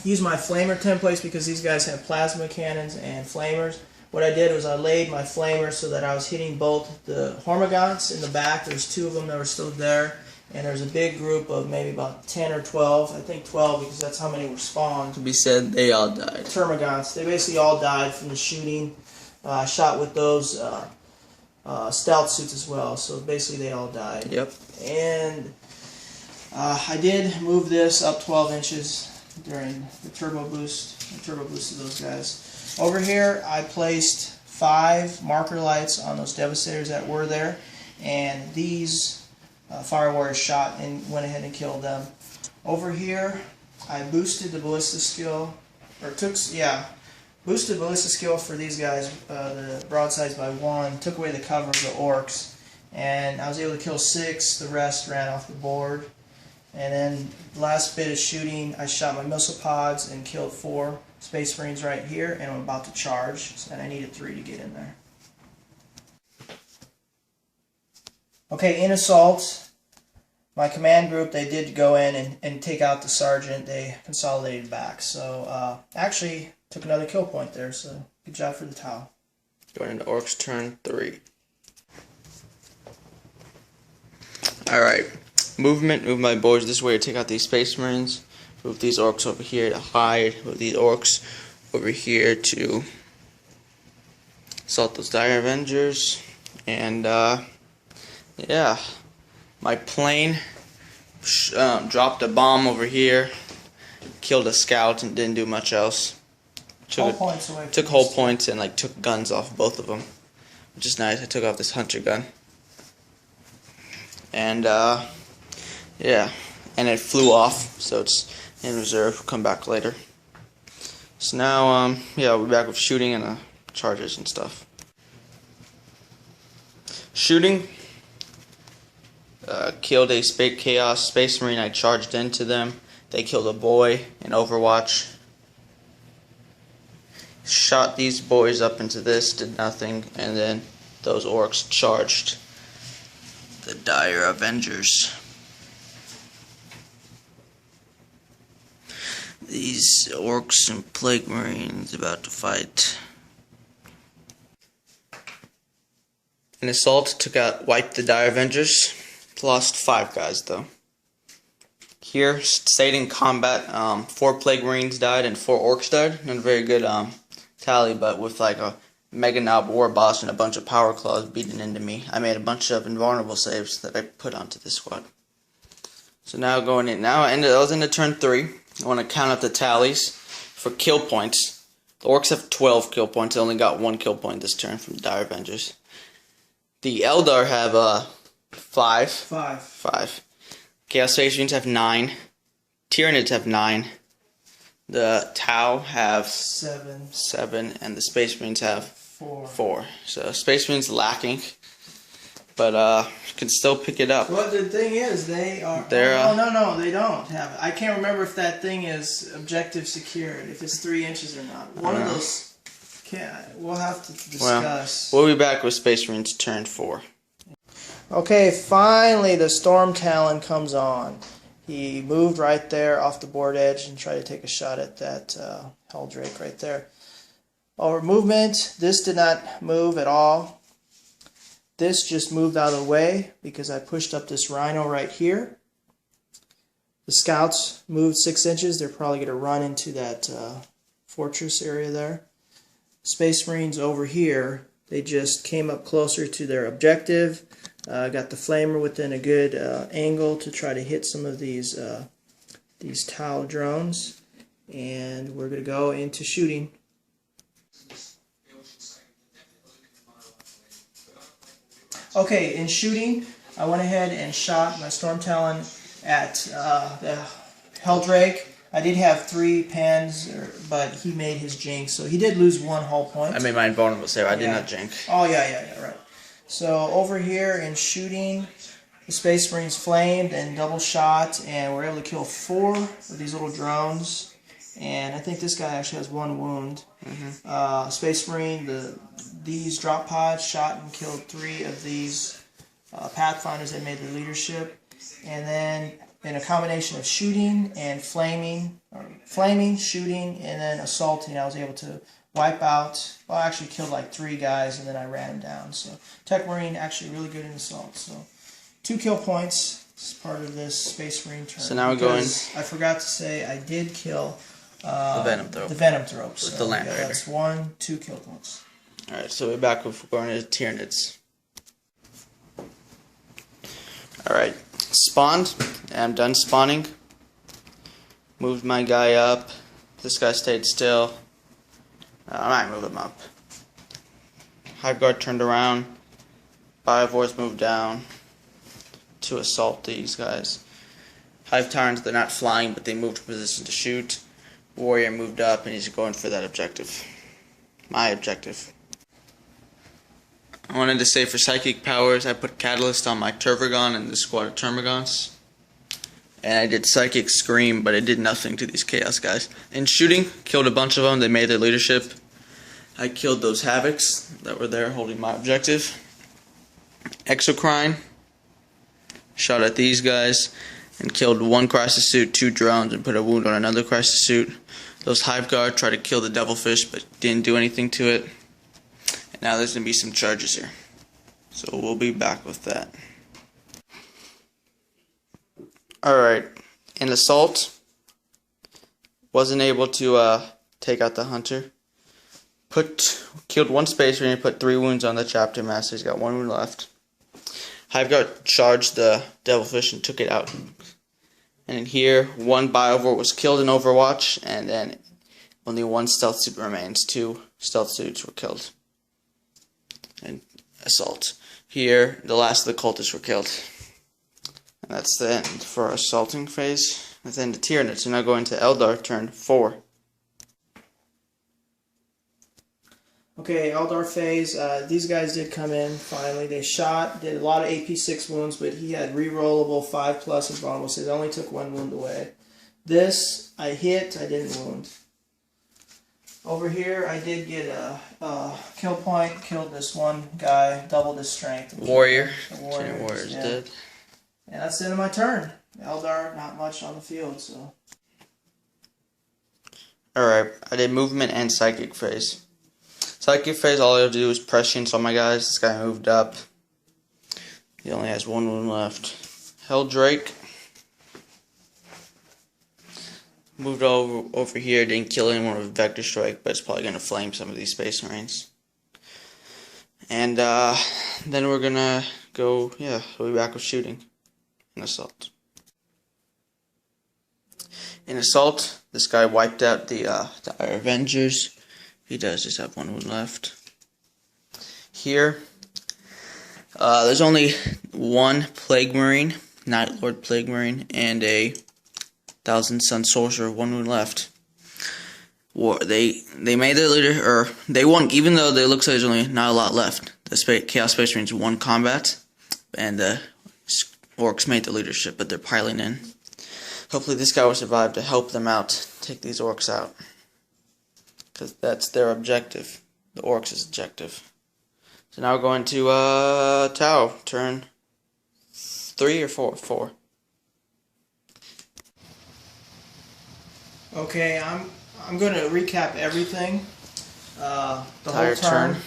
Use my flamer templates because these guys have plasma cannons and flamers. What I did was I laid my flamers so that I was hitting both the Hormagaunts in the back. There's 2 of them that were still there. And there's a big group of maybe about 10 or 12. I think 12 because that's how many were spawned. To be said, they all died. Termagants. They basically all died from the shooting. I shot with those stealth suits as well. So basically they all died. Yep. And I did move this up 12 inches during the turbo boost. The turbo boost of those guys. Over here, I placed 5 marker lights on those Devastators that were there, and these Fire Warriors shot and went ahead and killed them. Over here, I boosted the Ballista skill, boosted Ballista skill for these guys, the broadsides by 1, took away the cover of the Orks, and I was able to kill 6, the rest ran off the board. And then last bit of shooting, I shot my missile pods and killed 4 Space Marines right here, and I'm about to charge, and I needed 3 to get in there. Okay, in Assault, my command group, they did go in and take out the sergeant. They consolidated back, so actually took another kill point there, so good job for the Tau. Going into Orcs turn 3. Alright. Movement, move my boys this way to take out these Space Marines. Move these Orcs over here to hide. Move these Orcs over here to assault those Dire Avengers. And yeah, my plane dropped a bomb over here, killed a scout, and didn't do much else. Took whole points and like took guns off both of them, which is nice. I took off this hunter gun. And yeah, and it flew off, so it's in reserve. We'll come back later. So now, yeah, we'll be back with shooting and charges and stuff. Shooting, killed a Chaos Space Marine. I charged into them. They killed a boy in Overwatch. Shot these boys up into this, did nothing, and then those Orcs charged the Dire Avengers. These Orcs and Plague Marines about to fight. An assault wiped the Dire Avengers. Lost 5 guys though. Here, stayed in combat. 4 Plague Marines died and 4 Orcs died. Not a very good tally, but with like a Mega Knob War Boss and a bunch of Power Claws beating into me, I made a bunch of invulnerable saves that I put onto this squad. So now going in, I was into turn 3. I want to count up the tallies for kill points. The Orks have 12 kill points. I only got 1 kill point this turn from the Dire Avengers. The Eldar have 5. 5. Chaos Space Marines have 9. Tyranids have 9. The Tau have 7, and the Space Marines have 4. So Space Marines lacking, but you can still pick it up. Well, the thing is, they are. No, they don't have it. I can't remember if that thing is objective secured, if it's 3 inches or not. One of those. We'll have to discuss. We'll be back with Space Marines turn 4. Okay, finally the Storm Talon comes on. He moved right there off the board edge and tried to take a shot at that Helldrake right there. Over movement, this did not move at all. This just moved out of the way because I pushed up this Rhino right here. The Scouts moved 6 inches. They're probably going to run into that fortress area there. Space Marines over here, they just came up closer to their objective. Got the Flamer within a good angle to try to hit some of these Tau drones. And we're going to go into shooting. Okay, in shooting, I went ahead and shot my Storm Talon at the Helldrake. I did have 3 pans, but he made his jinx, so he did lose 1 hull point. I made my invulnerable save. I did not jink. Oh, yeah, right. So over here in shooting, the Space Marines flamed and double shot, and we're able to kill 4 of these little drones. And I think this guy actually has 1 wound. Space Marine, these drop pods shot and killed 3 of these Pathfinders that made the leadership. And then in a combination of shooting and flaming, shooting, and then assaulting, I was able to wipe out, well, I actually killed like 3 guys, and then I ran them down. So Tech Marine actually really good in assault. So 2 kill points as part of this Space Marine turn. So now we're going. I forgot to say I did kill the Venom Thrope. The Venom Thrope. With the Land Raider. That's 2 kill points. Alright, so we're back with going to Tyranids. Alright, spawned. I'm done spawning. Moved my guy up. This guy stayed still. I might move him up. Hive Guard turned around. Biovores moved down to assault these guys. Hive Tyrants, they're not flying, but they moved to position to shoot. Warrior moved up, and he's going for that objective. My objective. I wanted to say for Psychic Powers, I put Catalyst on my Tervigon and this squad of Termagants. And I did Psychic Scream, but it did nothing to these Chaos guys. In shooting, killed a bunch of them. They made their leadership. I killed those Havocs that were there holding my objective. Exocrine. Shot at these guys and killed 1 Crisis Suit, 2 drones, and put a wound on another Crisis Suit. Those Hive Guard tried to kill the Devilfish, but didn't do anything to it. And now there's going to be some charges here. So we'll be back with that. Alright, in Assault, wasn't able to take out the Hunter. Killed 1 Space Marine and put 3 wounds on the Chapter Master. He's got 1 wound left. Hive Guard charged the Devilfish and took it out. And in here, 1 Biovore was killed in Overwatch, and then only 1 Stealth Suit remains. 2 Stealth Suits were killed in Assault. Here, the last of the Cultists were killed. And that's the end for our assaulting phase. That's the end of Tyranids. So now going to Eldar, turn 4. Okay, Eldar phase. These guys did come in finally. They shot, did a lot of AP6 wounds, but he had rerollable 5+ invulnerable, so it only took 1 wound away. This, I hit, I didn't wound. Over here, I did get a kill point, killed this 1 guy, doubled his strength. Warrior. The Warrior's dead. And that's the end of my turn. Eldar, not much on the field, so. Alright, I did movement and psychic phase. Psychic phase, all I have to do is prescience on my guys. This guy moved up. He only has 1 wound left. Helldrake. moved over here. Didn't kill anyone with Vector Strike, but it's probably gonna flame some of these Space Marines. And then we're gonna go. Yeah, we'll be back with shooting and assault. In assault, this guy wiped out the Avengers. He does just have one wound left. Here, there's only one Plague Marine, Night Lord Plague Marine, and a Thousand Sun Sorcerer, one wound left. They made their leader, or they won, even though it looks like there's only not a lot left. The Chaos Space Marines won combat, and the Orks made the leadership, but they're piling in. Hopefully this guy will survive to help them out, take these Orks out. Because that's their objective. The Orks' objective. So now we're going to Tau, turn 3 or 4? 4. Okay, I'm going to recap everything. The Entire whole turn. turn.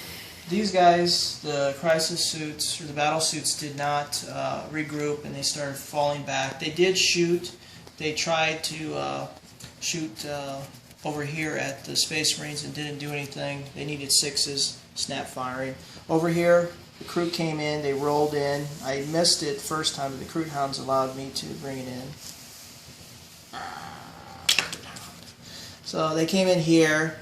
These guys, the crisis suits or the battle suits, did not regroup, and they started falling back. They did shoot. They tried to shoot over here at the Space Marines and didn't do anything. They needed 6s, snap firing. Over here, the Kroot came in, they rolled in. I missed it the first time, but the Kroot Hounds allowed me to bring it in. So they came in here.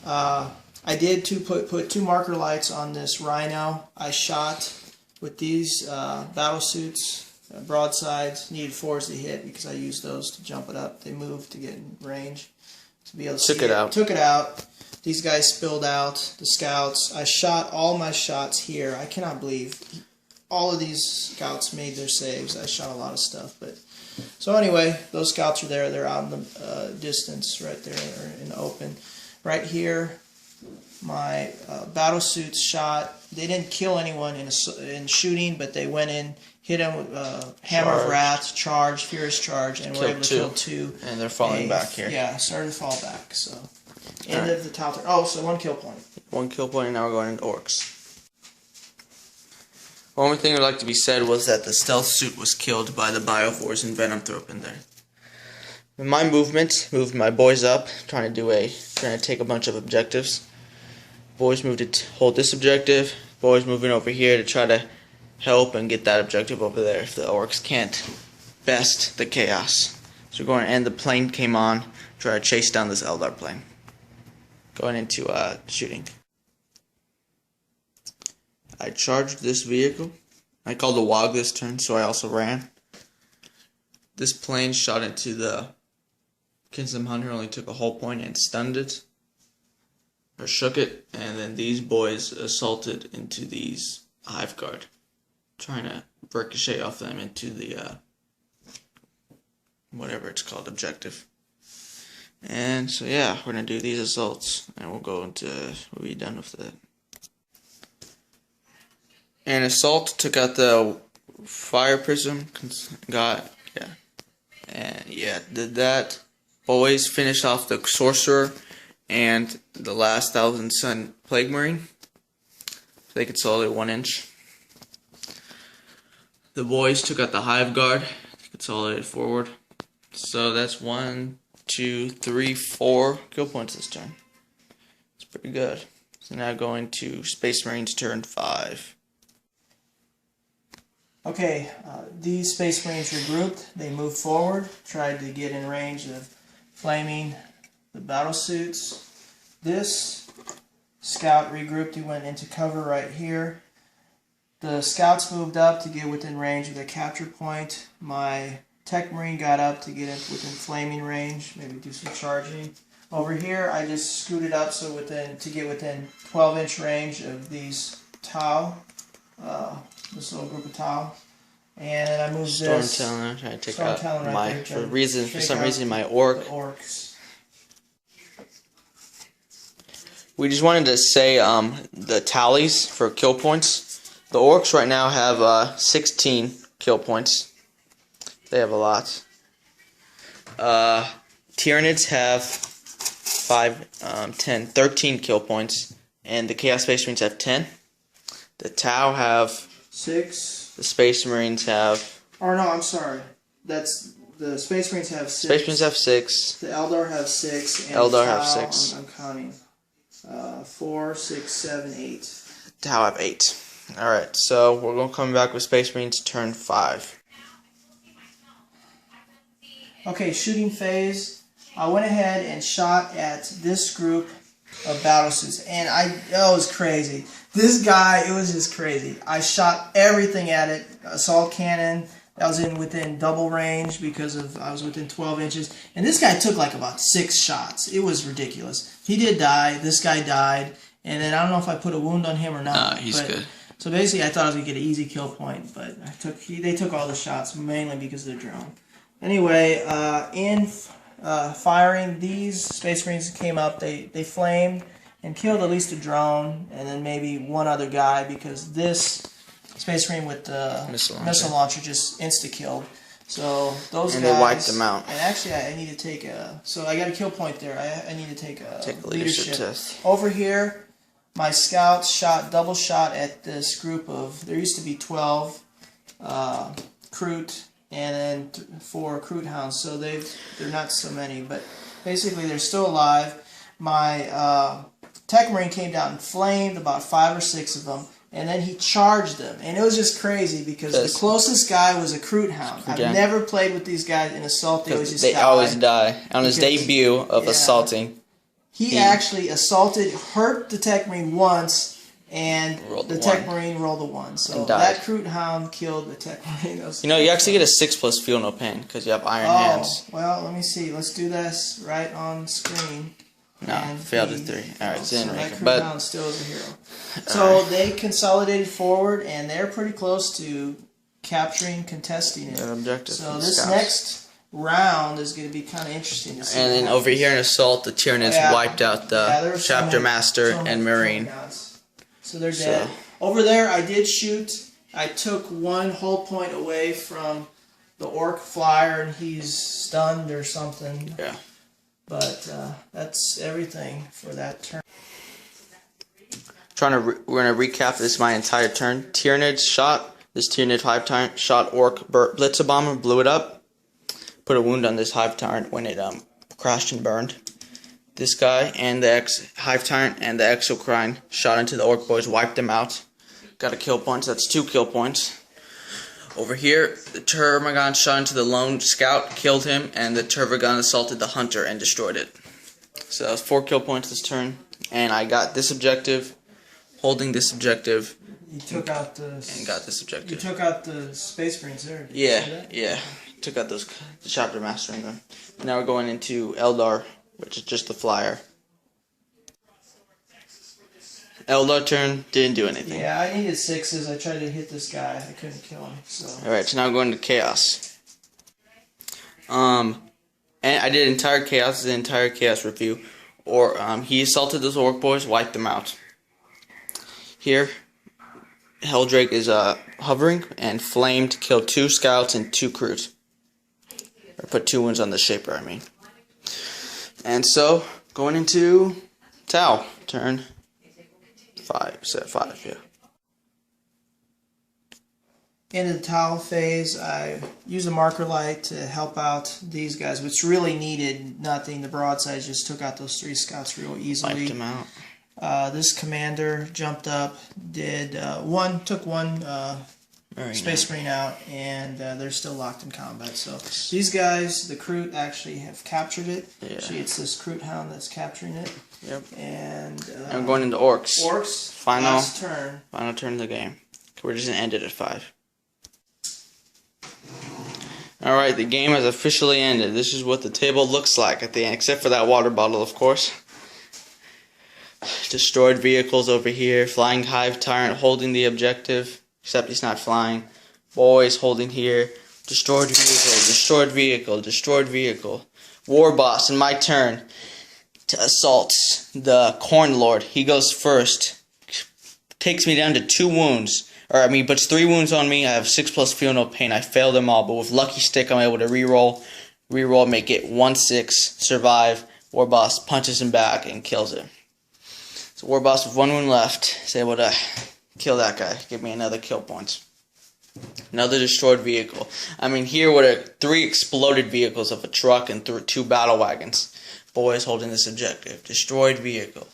I did put 2 marker lights on this Rhino. I shot with these battle suits. Broadsides, needed 4s to hit because I used those to jump it up. They moved to get in range to be able to Took it out. Took it out. These guys spilled out. The scouts. I shot all my shots here. I cannot believe all of these scouts made their saves. I shot a lot of stuff, but so anyway, those scouts are there. They're out in the distance, right there, or in the open. Right here, my battle suits shot. They didn't kill anyone in shooting, but they went in. Hit him with Hammer of Wrath, charge, Furious Charge, and were able to kill 2. And they're falling back here. Yeah, started to fall back. So, end of the top turn. Oh, so 1 kill point. 1 kill point, and now we're going into Orks. The only thing that would like to be said was that the stealth suit was killed by the Biovores and Venom Thrope in there. In my movement, moved my boys up, trying to take a bunch of objectives. Boys moved to hold this objective. Boys moving over here to try to help and get that objective over there if the Orks can't best the chaos. So we're going, and the plane came on, try to chase down this Eldar plane. Going into shooting. I charged this vehicle. I called the WOG this turn, so I also ran. This plane shot into the Kinsman Hunter, only took a whole point and stunned it. Or shook it, and then these boys assaulted into these Hive Guard, trying to ricochet off them into the whatever it's called, objective. And so yeah, we're gonna do these assaults, and we'll be done with that. And assault took out the fire prism, did that. Boys finished off the sorcerer and the last Thousand Sun Plague Marine. So they consolidate 1 inch. The boys took out the Hive Guard, consolidated forward. So that's 1, 2, 3, 4 kill points this turn. It's pretty good. So now going to Space Marines turn 5. Okay, these Space Marines regrouped. They moved forward, tried to get in range of flaming the battle suits. This scout regrouped. He went into cover right here. The scouts moved up to get within range of the capture point. My Tech Marine got up to get within flaming range, maybe do some charging. Over here, I just scooted up so to get within 12-inch range of these Tau, this little group of Tau. And I moved this. Storm Talon, trying to take Storm out Talon right my, there, for some reason, my Ork. The Orks. We just wanted to say the tallies for kill points. The Orks right now have 16 kill points. They have a lot. Tyranids have 13 kill points, and the Chaos Space Marines have 10. The Tau have 6. The Space Marines have. Or no, I'm sorry. That's the Space Marines have 6. Space Marines have 6. The Eldar have 6. And Eldar Tau, have 6. I'm counting. 4, 6, 7, 8. Tau have 8. Alright, so we're going to come back with Space Marines turn 5. Okay, shooting phase. I went ahead and shot at this group of battle suits, and it was crazy. This guy, it was just crazy. I shot everything at it. Assault cannon. I was within double range because I was within 12 inches. And this guy took like about 6 shots. It was ridiculous. He did die. This guy died. And then I don't know if I put a wound on him or not. He's good. So basically I thought I was going to get an easy kill point. But they took all the shots mainly because of the drone. Anyway, in firing, these Space Marines came up. They flamed and killed at least a drone. And then maybe one other guy because this Space Marine with the missile launcher just insta-killed. So those guys... And they wiped them out. And actually, I need to take a... So I got a kill point there. I need to take a leadership test. Over here, my scouts double shot at this group of... There used to be 12 Kroot and then 4 Kroot Hounds. So they're not so many. But basically, they're still alive. My Tech Marine came down and flamed about 5 or 6 of them. And then he charged them. And it was just crazy because the closest guy was a Kroot Hound. I've never played with these guys in Assault. They always die. On his debut of assaulting. He actually hurt the Tech Marine once, and the Tech Marine rolled a 1. So that Kroot Hound killed the Tech Marine. You actually get a 6+ feel no pain because you have iron hands. Well, let me see. Let's do this right on screen. No, failed at 3. Alright, so that Kroot Hound still is a hero. So they consolidated forward, and they're pretty close to capturing, contesting it. Objective so this next round is going to be kind of interesting to see. And then over here in Assault, the Tyranids wiped out the Chapter Master and Marine. So they're dead. Over there, I did shoot. I took 1 hull point away from the Ork flyer, and he's stunned or something. Yeah. But that's everything for that turn. We're gonna recap this my entire turn. Tyranids shot. This Tyranid Hive Tyrant shot Ork Blitzer Bomber, blew it up. Put a wound on this Hive Tyrant when it crashed and burned. This guy and the Hive Tyrant and the Exocrine shot into the Ork boys, wiped them out. Got a kill point. So that's 2 kill points. Over here, the Termagon shot into the lone scout, killed him, and the Termagon assaulted the hunter and destroyed it. So that was 4 kill points this turn, and I got this objective, holding this objective. You took out the... And got this objective. You took out the Space Marines there. Did yeah, you see that? yeah. Took out the Chapter Master and them. Now we're going into Eldar, which is just the flyer. Eldar turn, didn't do anything. Yeah, I needed 6s. I tried to hit this guy. I couldn't kill him. So. Alright, so now we're going to Chaos. And I did entire Chaos, the entire Chaos review. He assaulted those Ork boys, wiped them out. Here, Helldrake is hovering and flamed, killed 2 scouts and 2 Kroot. Or put 2 wounds on the Shaper, I mean. And so, going into Tau, turn 5, set 5, yeah. In the Tau phase, I used a marker light to help out these guys, which really needed nothing. The broadsides just took out those 3 scouts real easily. Wiped them out. This commander jumped up, took one Space Marine out, and they're still locked in combat. So these guys, the Kroot, actually have captured it. Yeah. Actually, it's this Kroot Hound that's capturing it. Yep. And I'm going into Orks. Orks, last turn. Final turn of the game. We're just going to end it at 5. Alright, the game has officially ended. This is what the table looks like at the end, except for that water bottle, of course. Destroyed vehicles over here. Flying Hive Tyrant holding the objective, except he's not flying. Boys holding here. Destroyed vehicle, destroyed vehicle, destroyed vehicle. War Boss, in my turn, to assault the Corn Lord. He goes first. Takes me down to 2 wounds. Puts 3 wounds on me. I have 6+ feel no pain. I failed them all, but with Lucky Stick, I'm able to reroll, make it 1/6, survive. War Boss punches him back and kills him. So War Boss with 1 wound left is able to kill that guy. Give me another kill point. Another destroyed vehicle. I mean, here were 3 exploded vehicles of a truck and 2 battle wagons. Boys holding this objective. Destroyed vehicle.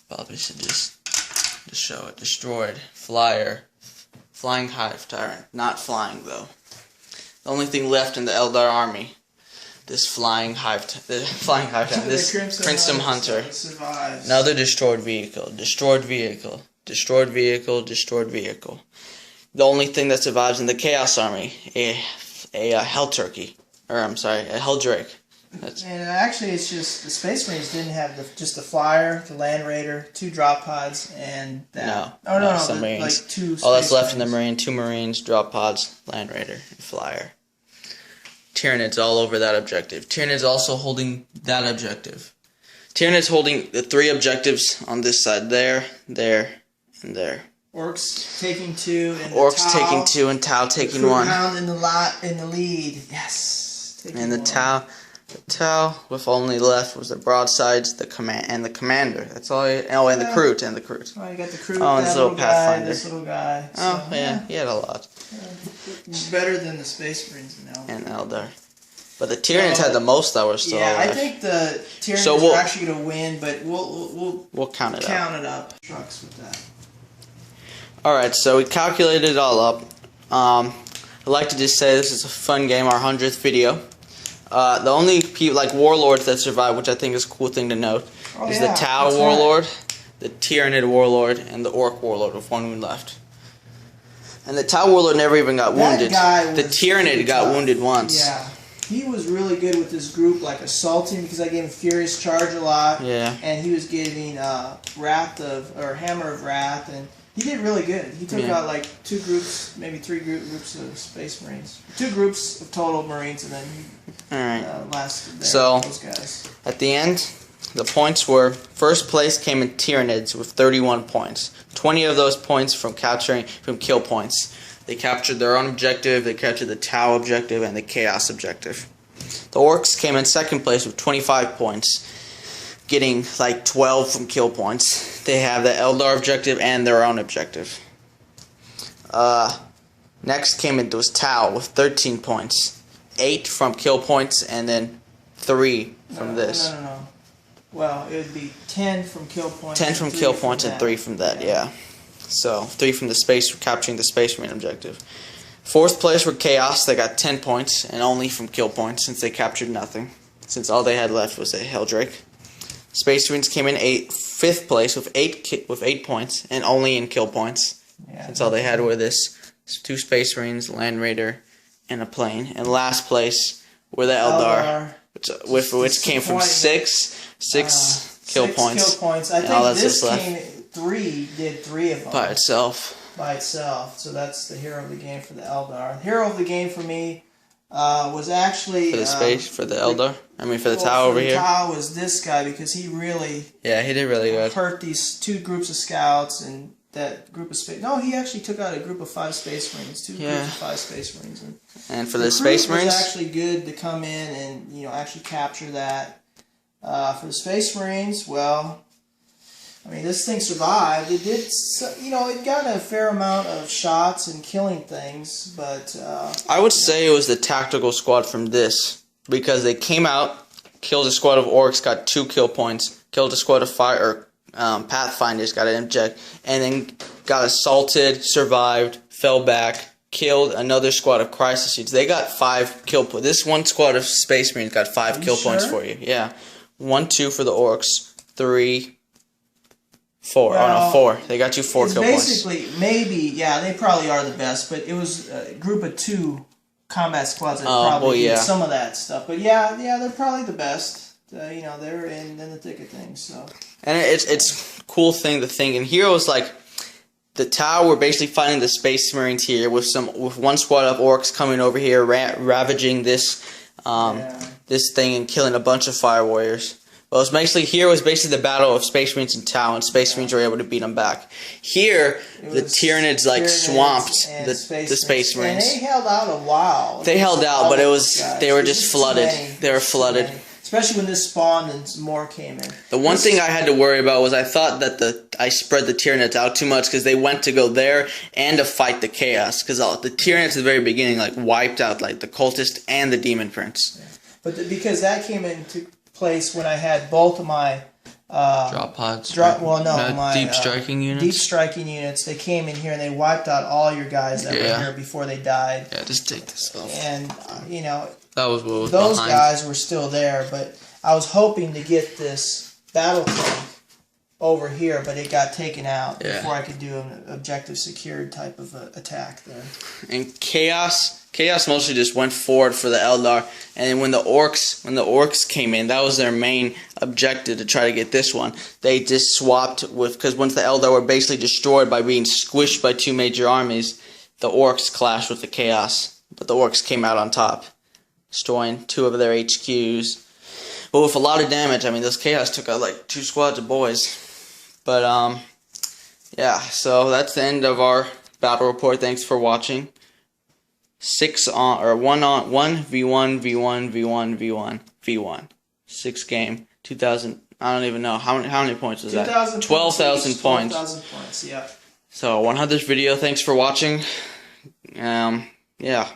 Probably should just show it. Destroyed. Flyer. Flying hive tyrant. Not flying, though. The only thing left in the Eldar army. This flying hive tyrant. This Crimson Hunter. Another destroyed vehicle. Destroyed vehicle. Destroyed vehicle. Destroyed vehicle. The only thing that survives in the Chaos Army, a Hell Turkey, or I'm sorry, a Hell Drake. And actually, it's just the Space Marines didn't have just the Flyer, the Land Raider, 2 drop pods, and that. No, some Marines. Like 2. All that's left in the Marine: 2 Marines, drop pods, Land Raider, and Flyer. Tyranids all over that objective. Tyranids also holding that objective. Tyranids holding the 3 objectives on this side: there, and there. Orks taking 2, and Orks taking 2, and Tau taking 1. Hound in the lead. Yes. And the Tau with only left was the broadsides, the commander. That's all. And the Kroot. Oh, you got the Kroot. Oh, and that little Pathfinder. This little guy. So, oh yeah, he had a lot. Better than the Space Marines now. And Eldar. But the Tyranids had the most that were still alive. I think the Tyranids are actually going to win, but we'll count it up. Trucks with that. Alright, so we calculated it all up. I'd like to just say this is a fun game, our 100th video. The only people, like warlords that survive, which I think is a cool thing to note, is the Tau warlord, the Tyranid warlord, and the Ork warlord with 1 wound left. And the Tau warlord never even got wounded. The Tyranid got wounded once. Yeah. He was really good with this group, like assaulting, because I gave him Furious Charge a lot. Yeah. And he was getting Hammer of Wrath, and he did really good. He took out like 2 groups, maybe 3 groups of Space Marines. 2 groups of total Marines, and then lasted there. So, those guys. At the end, the points were, first place came in Tyranids with 31 points. 20 of those points from kill points. They captured their own objective, they captured the Tau objective, and the Chaos objective. The Orks came in second place with 25 points, getting like 12 from kill points. They have the Eldar objective and their own objective. Next came in was Tau with 13 points. 8 from kill points, and then 3 from this. No. Well, it would be 10 from kill points. 10 from kill points and 3 from that, yeah. So, 3 from capturing the Space Marine objective. Fourth place were Chaos. They got 10 points, and only from kill points, since they captured nothing. Since all they had left was a Helldrake. Space Marines came in 5th place with 8 points, and only in kill points. Yeah, since all they had were 2 Space Marines, Land Raider, and a plane. And last place were the Eldar, which came from 6 kill points. I think this did 3 of them. By itself. So that's the hero of the game for the Eldar. The hero of the game for me was actually... For the Eldar? For the Tau over here? The Tau was this guy, because he really... Yeah, he did really good. Hurt these 2 groups of scouts and that group of space... No, he actually took out a group of 5 Space Marines. 2 groups of 5 Space Marines. And for the Space Marines... It was actually good to come in and, actually capture that. For the Space Marines, well... this thing survived. It did, it got a fair amount of shots and killing things, but... I would say it was the tactical squad from this, because they came out, killed a squad of Orks, got 2 kill points, killed a squad of Pathfinders, got an object, and then got assaulted, survived, fell back, killed another squad of Crisis Seeds. They got 5 kill points. This one squad of Space Marines got 5 kill points for you. Yeah. 1, 2 for the Orks, 3... 4. Well, 4. They got you 4 kill points. Basically, maybe, they probably are the best, but it was a group of 2 combat squads that probably did some of that stuff. But they're probably the best. They're in the thick of things. So. And it's a cool thing to think. And here it was like the Tau were basically fighting the Space Marines here with 1 squad of Orks coming over here, ravaging this thing and killing a bunch of Fire Warriors. Well, the battle of Space Marines and Tau, and Space Marines were able to beat them back. Here, the Tyranids swamped the Space Marines. And they held out a while. They held out, but they were just flooded. They were flooded. especially when this spawned and some more came in. The one thing I had to worry about was I thought that I spread the Tyranids out too much because they went to go there and to fight the Chaos. Because the Tyranids at the very beginning like wiped out like the Cultist and the Demon Prince. Yeah. But because that came into place when I had both of my drop pods. my deep striking units. Deep striking units. They came in here and they wiped out all your guys that were here before they died. Yeah, just take this off. And you know, that was what was those behind. guys were still there, but I was hoping to get this battle tank over here, but it got taken out before I could do an objective secured type of attack there. And Chaos mostly just went forward for the Eldar, and when the Orks came in, that was their main objective to try to get this one. They just swapped with, because once the Eldar were basically destroyed by being squished by two major armies, the Orks clashed with the Chaos, but the Orks came out on top, destroying two of their HQs. But with a lot of damage. I mean, those Chaos took out like 2 squads of boys. But yeah, so that's the end of our battle report. Thanks for watching. 1v1v1v1v1v1 6 game 2000. I don't even know how many points was that. 12,000 points. 12,000 points. Yeah. So 100th video. Thanks for watching. Yeah.